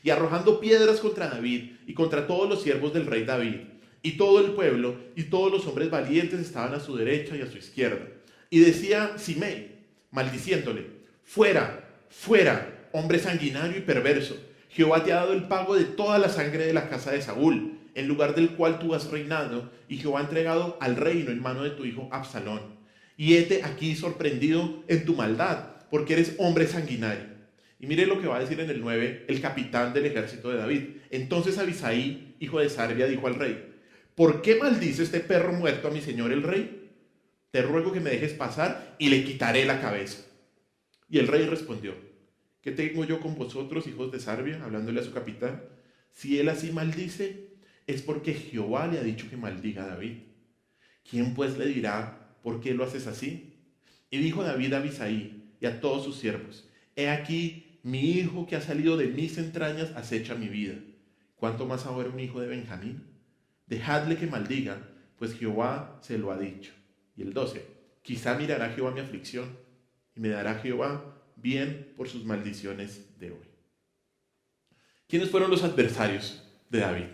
y arrojando piedras contra David y contra todos los siervos del rey David. Y todo el pueblo y todos los hombres valientes estaban a su derecha y a su izquierda. Y decía Simei, maldiciéndole: fuera, fuera, hombre sanguinario y perverso. Jehová te ha dado el pago de toda la sangre de la casa de Saúl, en lugar del cual tú has reinado, y Jehová ha entregado al reino en mano de tu hijo Absalón. Y hete aquí sorprendido en tu maldad, porque eres hombre sanguinario. Y mire lo que va a decir en el 9 el capitán del ejército de David. Entonces Abisai, hijo de Sarbia, dijo al rey: ¿por qué maldice este perro muerto a mi señor el rey? Te ruego que me dejes pasar y le quitaré la cabeza. Y el rey respondió: ¿qué tengo yo con vosotros, hijos de Sarbia? Hablándole a su capitán. Si él así maldice, es porque Jehová le ha dicho que maldiga a David. ¿Quién pues le dirá por qué lo haces así? Y dijo David a Abisai y a todos sus siervos: he aquí, mi hijo que ha salido de mis entrañas acecha mi vida. ¿Cuánto más ahora un hijo de Benjamín? Dejadle que maldiga, pues Jehová se lo ha dicho. Y el 12, quizá mirará Jehová mi aflicción y me dará Jehová bien por sus maldiciones de hoy. ¿Quiénes fueron los adversarios de David?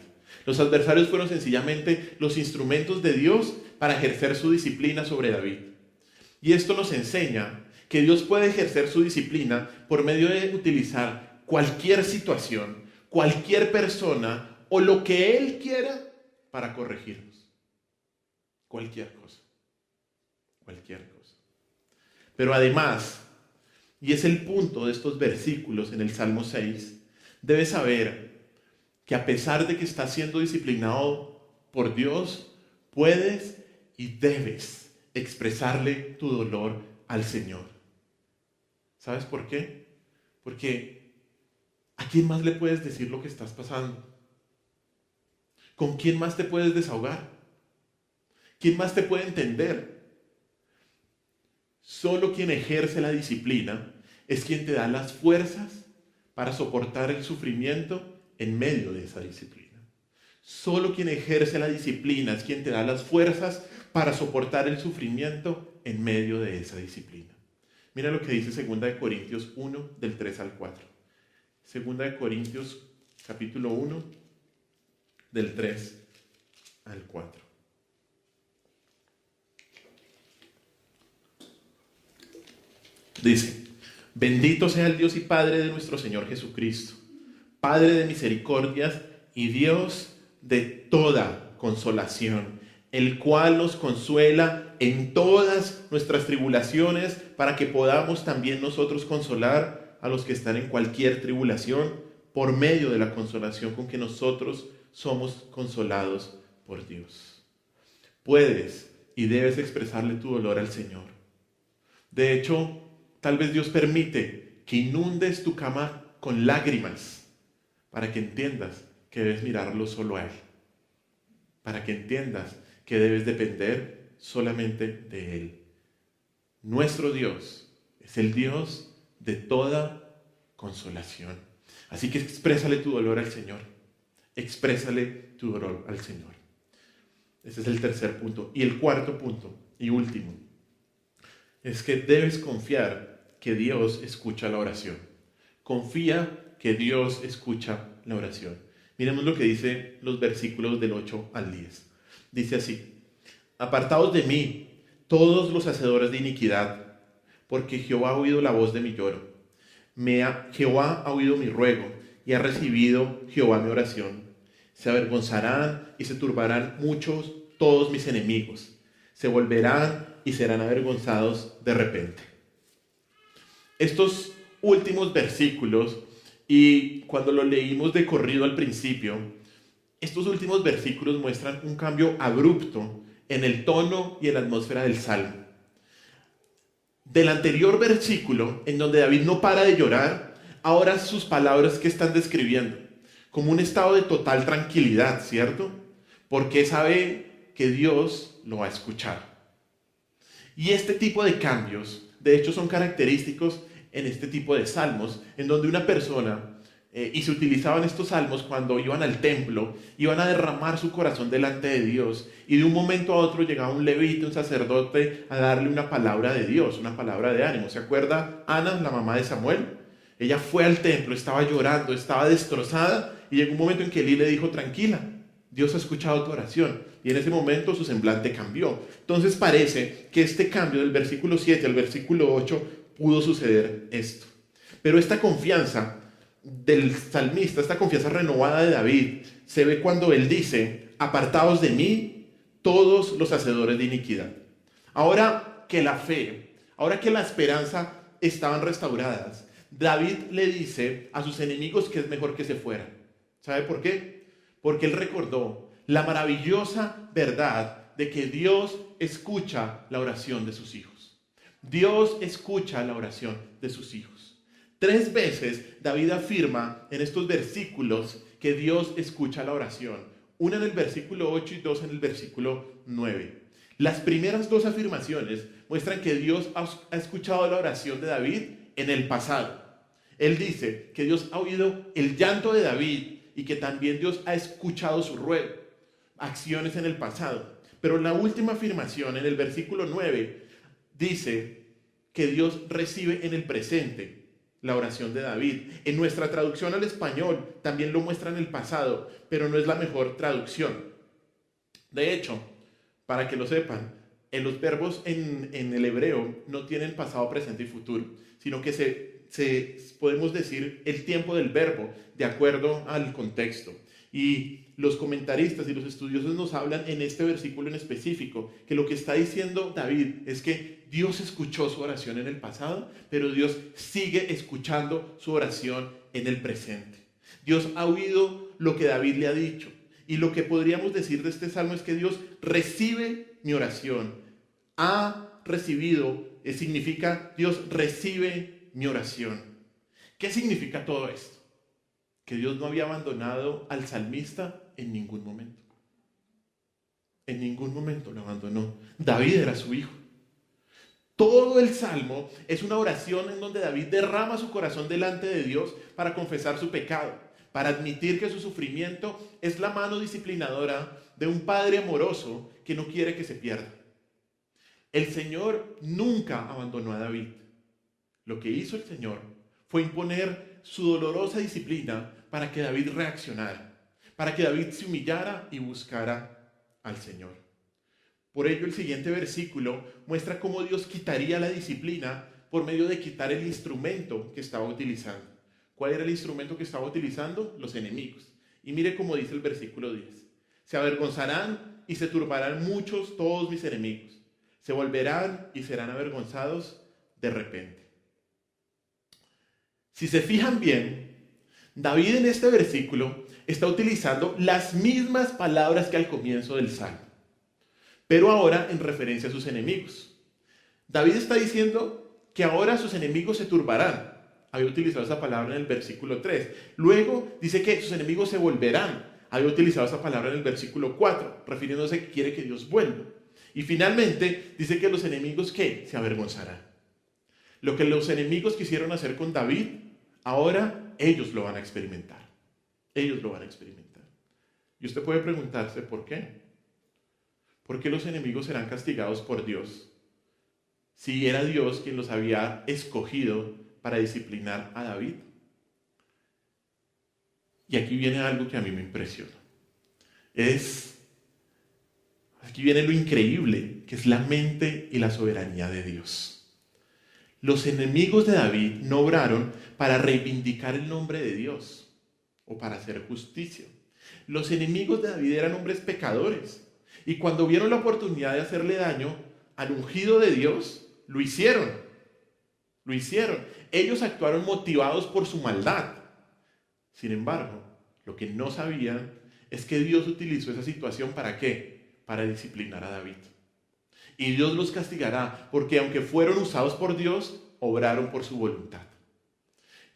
Los adversarios fueron sencillamente los instrumentos de Dios para ejercer su disciplina sobre David. Y esto nos enseña que Dios puede ejercer su disciplina por medio de utilizar cualquier situación, cualquier persona o lo que Él quiera para corregirnos. Cualquier cosa. Cualquier cosa. Pero además, y es el punto de estos versículos en el Salmo 6, debes saber que a pesar de que estás siendo disciplinado por Dios, puedes y debes expresarle tu dolor al Señor. ¿Sabes por qué? Porque ¿a quién más le puedes decir lo que estás pasando? ¿Con quién más te puedes desahogar? ¿Quién más te puede entender? Solo quien ejerce la disciplina es quien te da las fuerzas para soportar el sufrimiento en medio de esa disciplina. Solo quien ejerce la disciplina es quien te da las fuerzas para soportar el sufrimiento en medio de esa disciplina. Mira lo que dice 2 de Corintios 1, del 3 al 4. 2 de Corintios, capítulo 1, del 3 al 4. Dice: bendito sea el Dios y Padre de nuestro Señor Jesucristo, Padre de misericordias y Dios de toda consolación, el cual nos consuela en todas nuestras tribulaciones, para que podamos también nosotros consolar a los que están en cualquier tribulación, por medio de la consolación con que nosotros somos consolados por Dios. Puedes y debes expresarle tu dolor al Señor. De hecho, tal vez Dios permite que inundes tu cama con lágrimas para que entiendas que debes mirarlo solo a Él. Para que entiendas que debes depender solamente de Él. Nuestro Dios es el Dios de toda consolación. Así que exprésale tu dolor al Señor. Exprésale tu dolor al Señor. Ese es el tercer punto. Y el cuarto punto y último es que debes confiar que Dios escucha la oración. Confía que Dios escucha la oración. Miremos lo que dice los versículos del 8 al 10. Dice así: apartaos de mí, todos los hacedores de iniquidad, porque Jehová ha oído la voz de mi lloro. Jehová ha oído mi ruego, y ha recibido Jehová mi oración. Se avergonzarán y se turbarán muchos todos mis enemigos. Se volverán y serán avergonzados de repente. Estos últimos versículos Y cuando lo leímos de corrido al principio, estos últimos versículos muestran un cambio abrupto en el tono y en la atmósfera del Salmo. Del anterior versículo, en donde David no para de llorar, ahora sus palabras que están describiendo, como un estado de total tranquilidad, ¿cierto? Porque sabe que Dios lo va a escuchar. Y este tipo de cambios, de hecho, son característicos en este tipo de salmos, en donde una persona, y se utilizaban estos salmos cuando iban al templo, iban a derramar su corazón delante de Dios, y de un momento a otro llegaba un levita, un sacerdote, a darle una palabra de Dios, una palabra de ánimo. ¿Se acuerda Ana, la mamá de Samuel? Ella fue al templo, estaba llorando, estaba destrozada, y llegó un momento en que Elí le dijo: tranquila, Dios ha escuchado tu oración. Y en ese momento su semblante cambió. Entonces parece que este cambio del versículo 7 al versículo 8 pudo suceder esto. Pero esta confianza del salmista, esta confianza renovada de David, se ve cuando él dice: apartaos de mí todos los hacedores de iniquidad. Ahora que la fe, ahora que la esperanza estaban restauradas, David le dice a sus enemigos que es mejor que se fueran. ¿Sabe por qué? Porque él recordó la maravillosa verdad de que Dios escucha la oración de sus hijos. Dios escucha la oración de sus hijos. 3 veces David afirma en estos versículos que Dios escucha la oración. Una en el versículo 8 y 2 en el versículo 9. Las primeras 2 afirmaciones muestran que Dios ha escuchado la oración de David en el pasado. Él dice que Dios ha oído el llanto de David y que también Dios ha escuchado su ruego, acciones en el pasado. Pero la última afirmación en el versículo 9 dice que Dios recibe en el presente la oración de David. En nuestra traducción al español también lo muestra en el pasado, pero no es la mejor traducción. De hecho, para que lo sepan, en los verbos en el hebreo no tienen pasado, presente y futuro, sino que podemos decir el tiempo del verbo de acuerdo al contexto. Y los comentaristas y los estudiosos nos hablan en este versículo en específico que lo que está diciendo David es que Dios escuchó su oración en el pasado, pero Dios sigue escuchando su oración en el presente. Dios ha oído lo que David le ha dicho. Y lo que podríamos decir de este salmo es que Dios recibe mi oración. Ha recibido, significa Dios recibe mi oración. ¿Qué significa todo esto? Que Dios no había abandonado al salmista en ningún momento. En ningún momento lo abandonó. David era su hijo. Todo el salmo es una oración en donde David derrama su corazón delante de Dios para confesar su pecado, para admitir que su sufrimiento es la mano disciplinadora de un padre amoroso que no quiere que se pierda. El Señor nunca abandonó a David. Lo que hizo el Señor fue imponer su dolorosa disciplina para que David reaccionara, para que David se humillara y buscara al Señor. Por ello, el siguiente versículo muestra cómo Dios quitaría la disciplina por medio de quitar el instrumento que estaba utilizando. ¿Cuál era el instrumento que estaba utilizando? Los enemigos. Y mire cómo dice el versículo 10. Se avergonzarán y se turbarán muchos todos mis enemigos. Se volverán y serán avergonzados de repente. Si se fijan bien, David en este versículo está utilizando las mismas palabras que al comienzo del Salmo, pero ahora en referencia a sus enemigos. David está diciendo que ahora sus enemigos se turbarán. Había utilizado esa palabra en el versículo 3. Luego dice que sus enemigos se volverán. Había utilizado esa palabra en el versículo 4, refiriéndose a que quiere que Dios vuelva. Y finalmente dice que los enemigos, ¿qué? Se avergonzarán. Lo que los enemigos quisieron hacer con David, ahora ellos lo van a experimentar. Ellos lo van a experimentar. Y usted puede preguntarse, ¿por qué? ¿Por qué los enemigos serán castigados por Dios? Si era Dios quien los había escogido para disciplinar a David. Y aquí viene algo que a mí me impresiona. Aquí viene lo increíble, que es la mente y la soberanía de Dios. Los enemigos de David no obraron para reivindicar el nombre de Dios o para hacer justicia. Los enemigos de David eran hombres pecadores. Y cuando vieron la oportunidad de hacerle daño al ungido de Dios, lo hicieron. Lo hicieron. Ellos actuaron motivados por su maldad. Sin embargo, lo que no sabían es que Dios utilizó esa situación ¿para qué? Para disciplinar a David. Y Dios los castigará porque aunque fueron usados por Dios, obraron por su voluntad.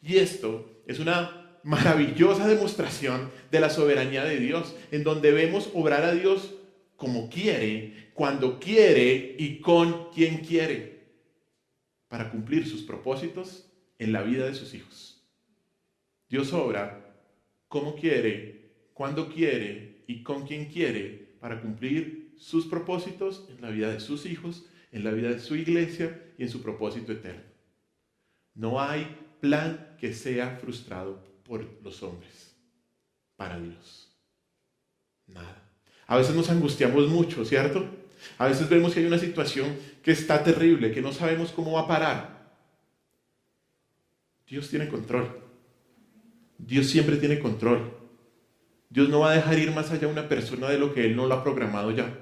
Y esto es una maravillosa demostración de la soberanía de Dios, en donde vemos obrar a Dios como quiere, cuando quiere y con quien quiere, para cumplir sus propósitos en la vida de sus hijos. Dios obra como quiere, cuando quiere y con quien quiere, para cumplir sus propósitos en la vida de sus hijos, en la vida de su iglesia y en su propósito eterno. No hay plan que sea frustrado por los hombres para Dios. Nada. A veces nos angustiamos mucho, ¿cierto? A veces vemos que hay una situación que está terrible, que no sabemos cómo va a parar. Dios tiene control. Dios siempre tiene control. Dios no va a dejar ir más allá a una persona de lo que Él no lo ha programado ya.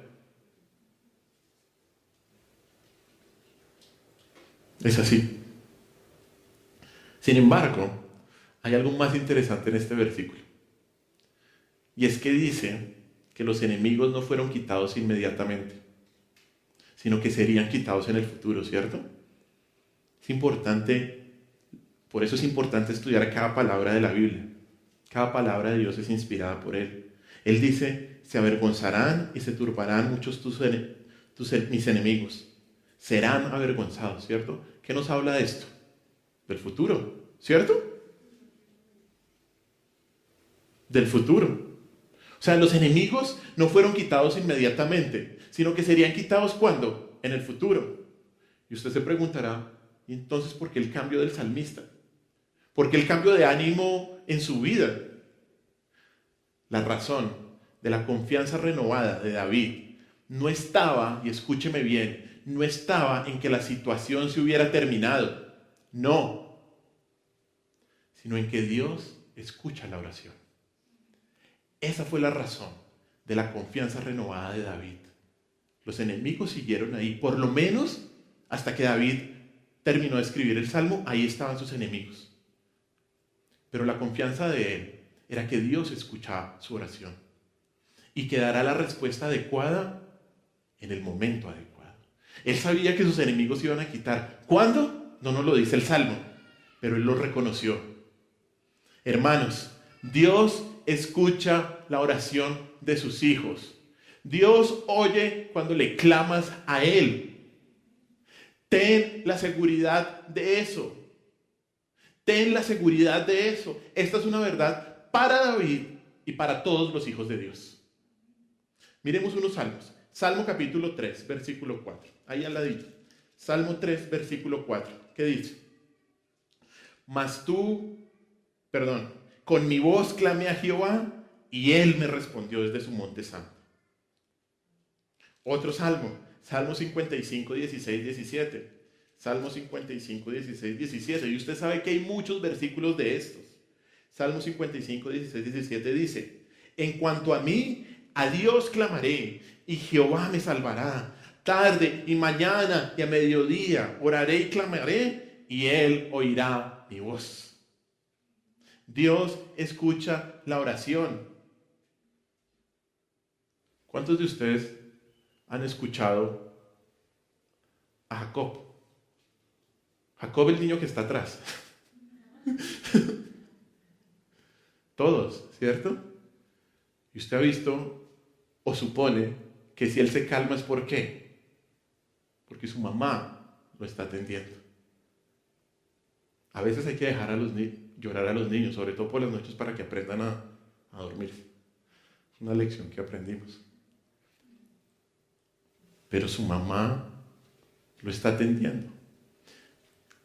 Es así. Sin embargo, hay algo más interesante en este versículo. Y es que dice que los enemigos no fueron quitados inmediatamente, sino que serían quitados en el futuro, ¿cierto? Es importante, por eso es importante estudiar cada palabra de la Biblia. Cada palabra de Dios es inspirada por Él. Él dice, se avergonzarán y se turbarán muchos mis enemigos. Serán avergonzados, ¿cierto? ¿Qué nos habla de esto? Del futuro, ¿cierto? Del futuro. O sea, los enemigos no fueron quitados inmediatamente, sino que serían quitados ¿cuándo? En el futuro. Y usted se preguntará, ¿y entonces por qué el cambio del salmista? ¿Por qué el cambio de ánimo en su vida? La razón de la confianza renovada de David no estaba, y escúcheme bien, no estaba en que la situación se hubiera terminado. No. Sino en que Dios escucha la oración. Esa fue la razón de la confianza renovada de David. Los enemigos siguieron ahí, por lo menos hasta que David terminó de escribir el Salmo, ahí estaban sus enemigos. Pero la confianza de él era que Dios escuchaba su oración y que dará la respuesta adecuada en el momento adecuado. Él sabía que sus enemigos se iban a quitar. ¿Cuándo? No nos lo dice el Salmo, pero él lo reconoció. Hermanos, Dios escucha la oración de sus hijos. Dios oye cuando le clamas a Él. Ten la seguridad de eso. Ten la seguridad de eso. Esta es una verdad para David y para todos los hijos de Dios. Miremos unos salmos. Salmo capítulo 3, versículo 4. Ahí al ladito. Salmo 3, versículo 4. ¿Qué dice? Con mi voz clamé a Jehová y Él me respondió desde su monte santo. Otro salmo. Salmo 55, 16, 17. Salmo 55, 16, 17. Y usted sabe que hay muchos versículos de estos. Salmo 55, 16, 17 dice: en cuanto a mí, a Dios clamaré, y Jehová me salvará. Tarde y mañana y a mediodía oraré y clamaré, y Él oirá mi voz. Dios escucha la oración. ¿Cuántos de ustedes han escuchado a Jacob? Jacob, el niño que está atrás. Todos, ¿cierto? Y usted ha visto o supone que si él se calma es ¿por qué? Porque su mamá lo está atendiendo. A veces hay que dejar llorar a los niños, sobre todo por las noches, para que aprendan a dormir. Es una lección que aprendimos. Pero su mamá lo está atendiendo.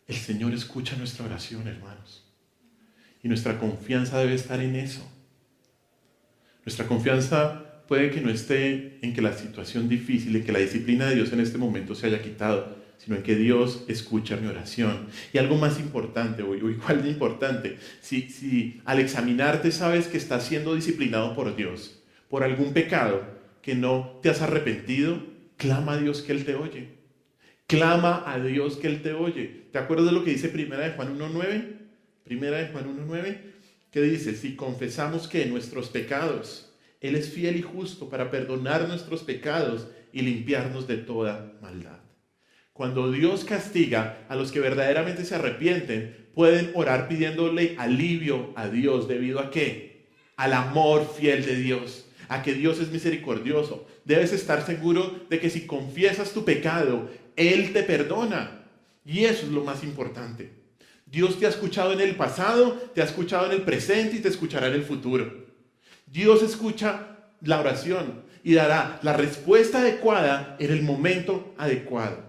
El Señor escucha nuestra oración, hermanos. Y nuestra confianza debe estar en eso. Nuestra confianza puede que no esté en que la situación difícil, en que la disciplina de Dios en este momento se haya quitado, sino en que Dios escucha mi oración. Y algo más importante, o igual de importante, si al examinarte sabes que estás siendo disciplinado por Dios, por algún pecado que no te has arrepentido, clama a Dios que Él te oye. Clama a Dios que Él te oye. ¿Te acuerdas de lo que dice Primera de Juan 1.9? Primera de Juan 1.9. que dice, si confesamos que nuestros pecados, Él es fiel y justo para perdonar nuestros pecados y limpiarnos de toda maldad. Cuando Dios castiga a los que verdaderamente se arrepienten, pueden orar pidiéndole alivio a Dios. ¿Debido a qué? Al amor fiel de Dios, a que Dios es misericordioso. Debes estar seguro de que si confiesas tu pecado, Él te perdona. Y eso es lo más importante. Dios te ha escuchado en el pasado, te ha escuchado en el presente y te escuchará en el futuro. Dios escucha la oración y dará la respuesta adecuada en el momento adecuado.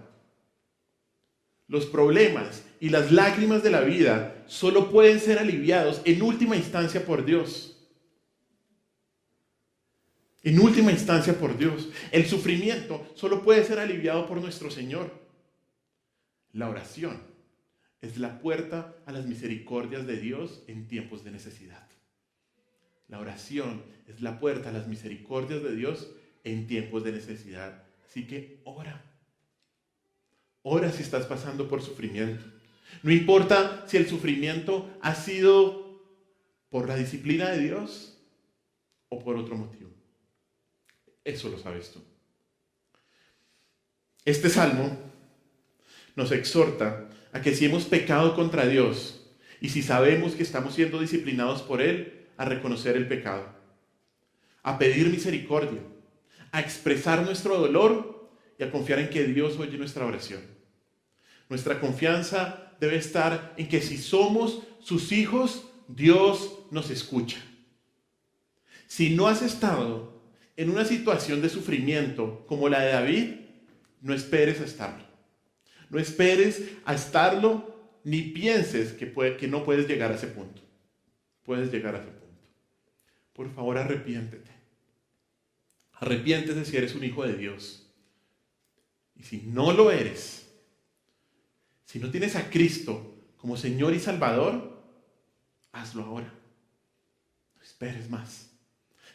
Los problemas y las lágrimas de la vida solo pueden ser aliviados en última instancia por Dios. En última instancia por Dios. El sufrimiento solo puede ser aliviado por nuestro Señor. La oración es la puerta a las misericordias de Dios en tiempos de necesidad. La oración es la puerta a las misericordias de Dios en tiempos de necesidad. Así que ora. Ora si estás pasando por sufrimiento. No importa si el sufrimiento ha sido por la disciplina de Dios o por otro motivo. Eso lo sabes tú. Este salmo nos exhorta a que si hemos pecado contra Dios y si sabemos que estamos siendo disciplinados por Él, a reconocer el pecado, a pedir misericordia, a expresar nuestro dolor y a confiar en que Dios oye nuestra oración. Nuestra confianza debe estar en que si somos sus hijos, Dios nos escucha. Si no has estado en una situación de sufrimiento como la de David, no esperes a estarlo. No esperes a estarlo ni pienses que no puedes llegar a ese punto. Puedes llegar a ese punto. Por favor, arrepiéntete. Arrepiéntete si eres un hijo de Dios. Y si no lo eres, si no tienes a Cristo como Señor y Salvador, hazlo ahora. No esperes más.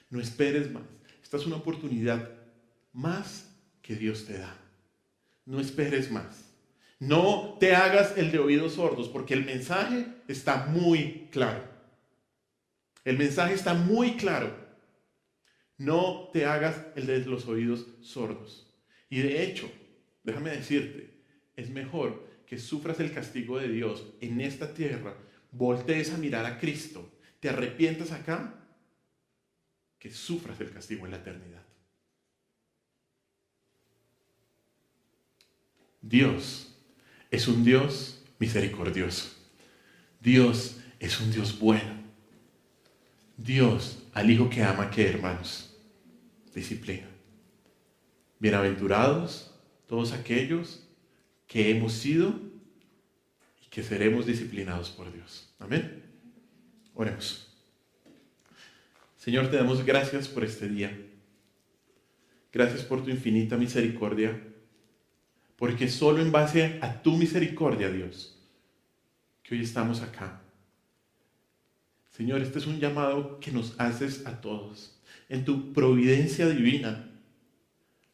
No esperes más. Esta es una oportunidad más que Dios te da. No esperes más. No te hagas el de oídos sordos, porque el mensaje está muy claro. El mensaje está muy claro. No te hagas el de los oídos sordos. Y de hecho, déjame decirte, es mejor que sufras el castigo de Dios en esta tierra, voltees a mirar a Cristo, te arrepientas acá, que sufras el castigo en la eternidad. Dios es un Dios misericordioso. Dios es un Dios bueno. Dios, al hijo que ama, que hermanos, disciplina. Bienaventurados todos aquellos que hemos sido y que seremos disciplinados por Dios. Amén. Oremos. Señor, te damos gracias por este día. Gracias por tu infinita misericordia. Porque solo en base a tu misericordia, Dios, que hoy estamos acá. Señor, este es un llamado que nos haces a todos. En tu providencia divina,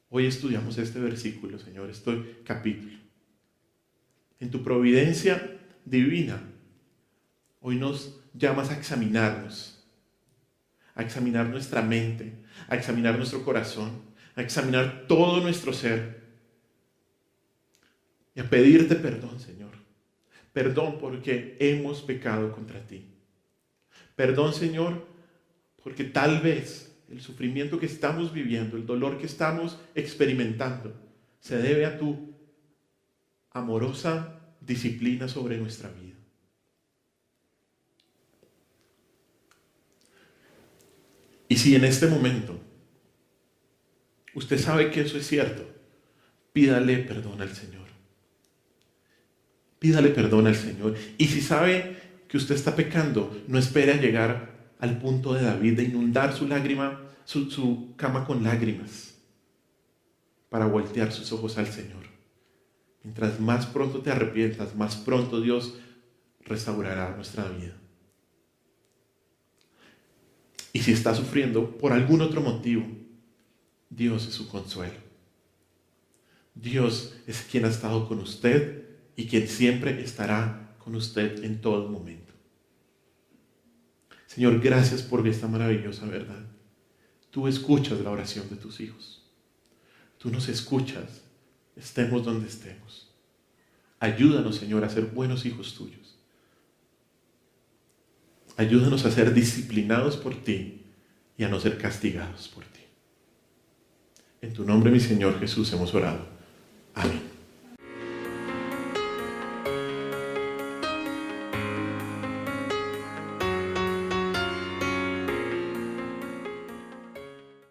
hoy estudiamos este versículo, Señor, este capítulo. En tu providencia divina, hoy nos llamas a examinarnos, a examinar nuestra mente, a examinar nuestro corazón, a examinar todo nuestro ser. Y a pedirte perdón, Señor. Perdón porque hemos pecado contra ti. Perdón, Señor, porque tal vez el sufrimiento que estamos viviendo, el dolor que estamos experimentando, se debe a tu amorosa disciplina sobre nuestra vida. Y si en este momento usted sabe que eso es cierto, pídale perdón al Señor. Pídale perdón al Señor. Y si sabe que usted está pecando, no espere a llegar al punto de David, de inundar su cama con lágrimas, para voltear sus ojos al Señor. Mientras más pronto te arrepientas, más pronto Dios restaurará nuestra vida. Y si está sufriendo por algún otro motivo, Dios es su consuelo. Dios es quien ha estado con usted y quien siempre estará con usted en todo momento. Señor, gracias por esta maravillosa verdad. Tú escuchas la oración de tus hijos. Tú nos escuchas, estemos donde estemos. Ayúdanos, Señor, a ser buenos hijos tuyos. Ayúdanos a ser disciplinados por ti y a no ser castigados por ti. En tu nombre, mi Señor Jesús, hemos orado. Amén.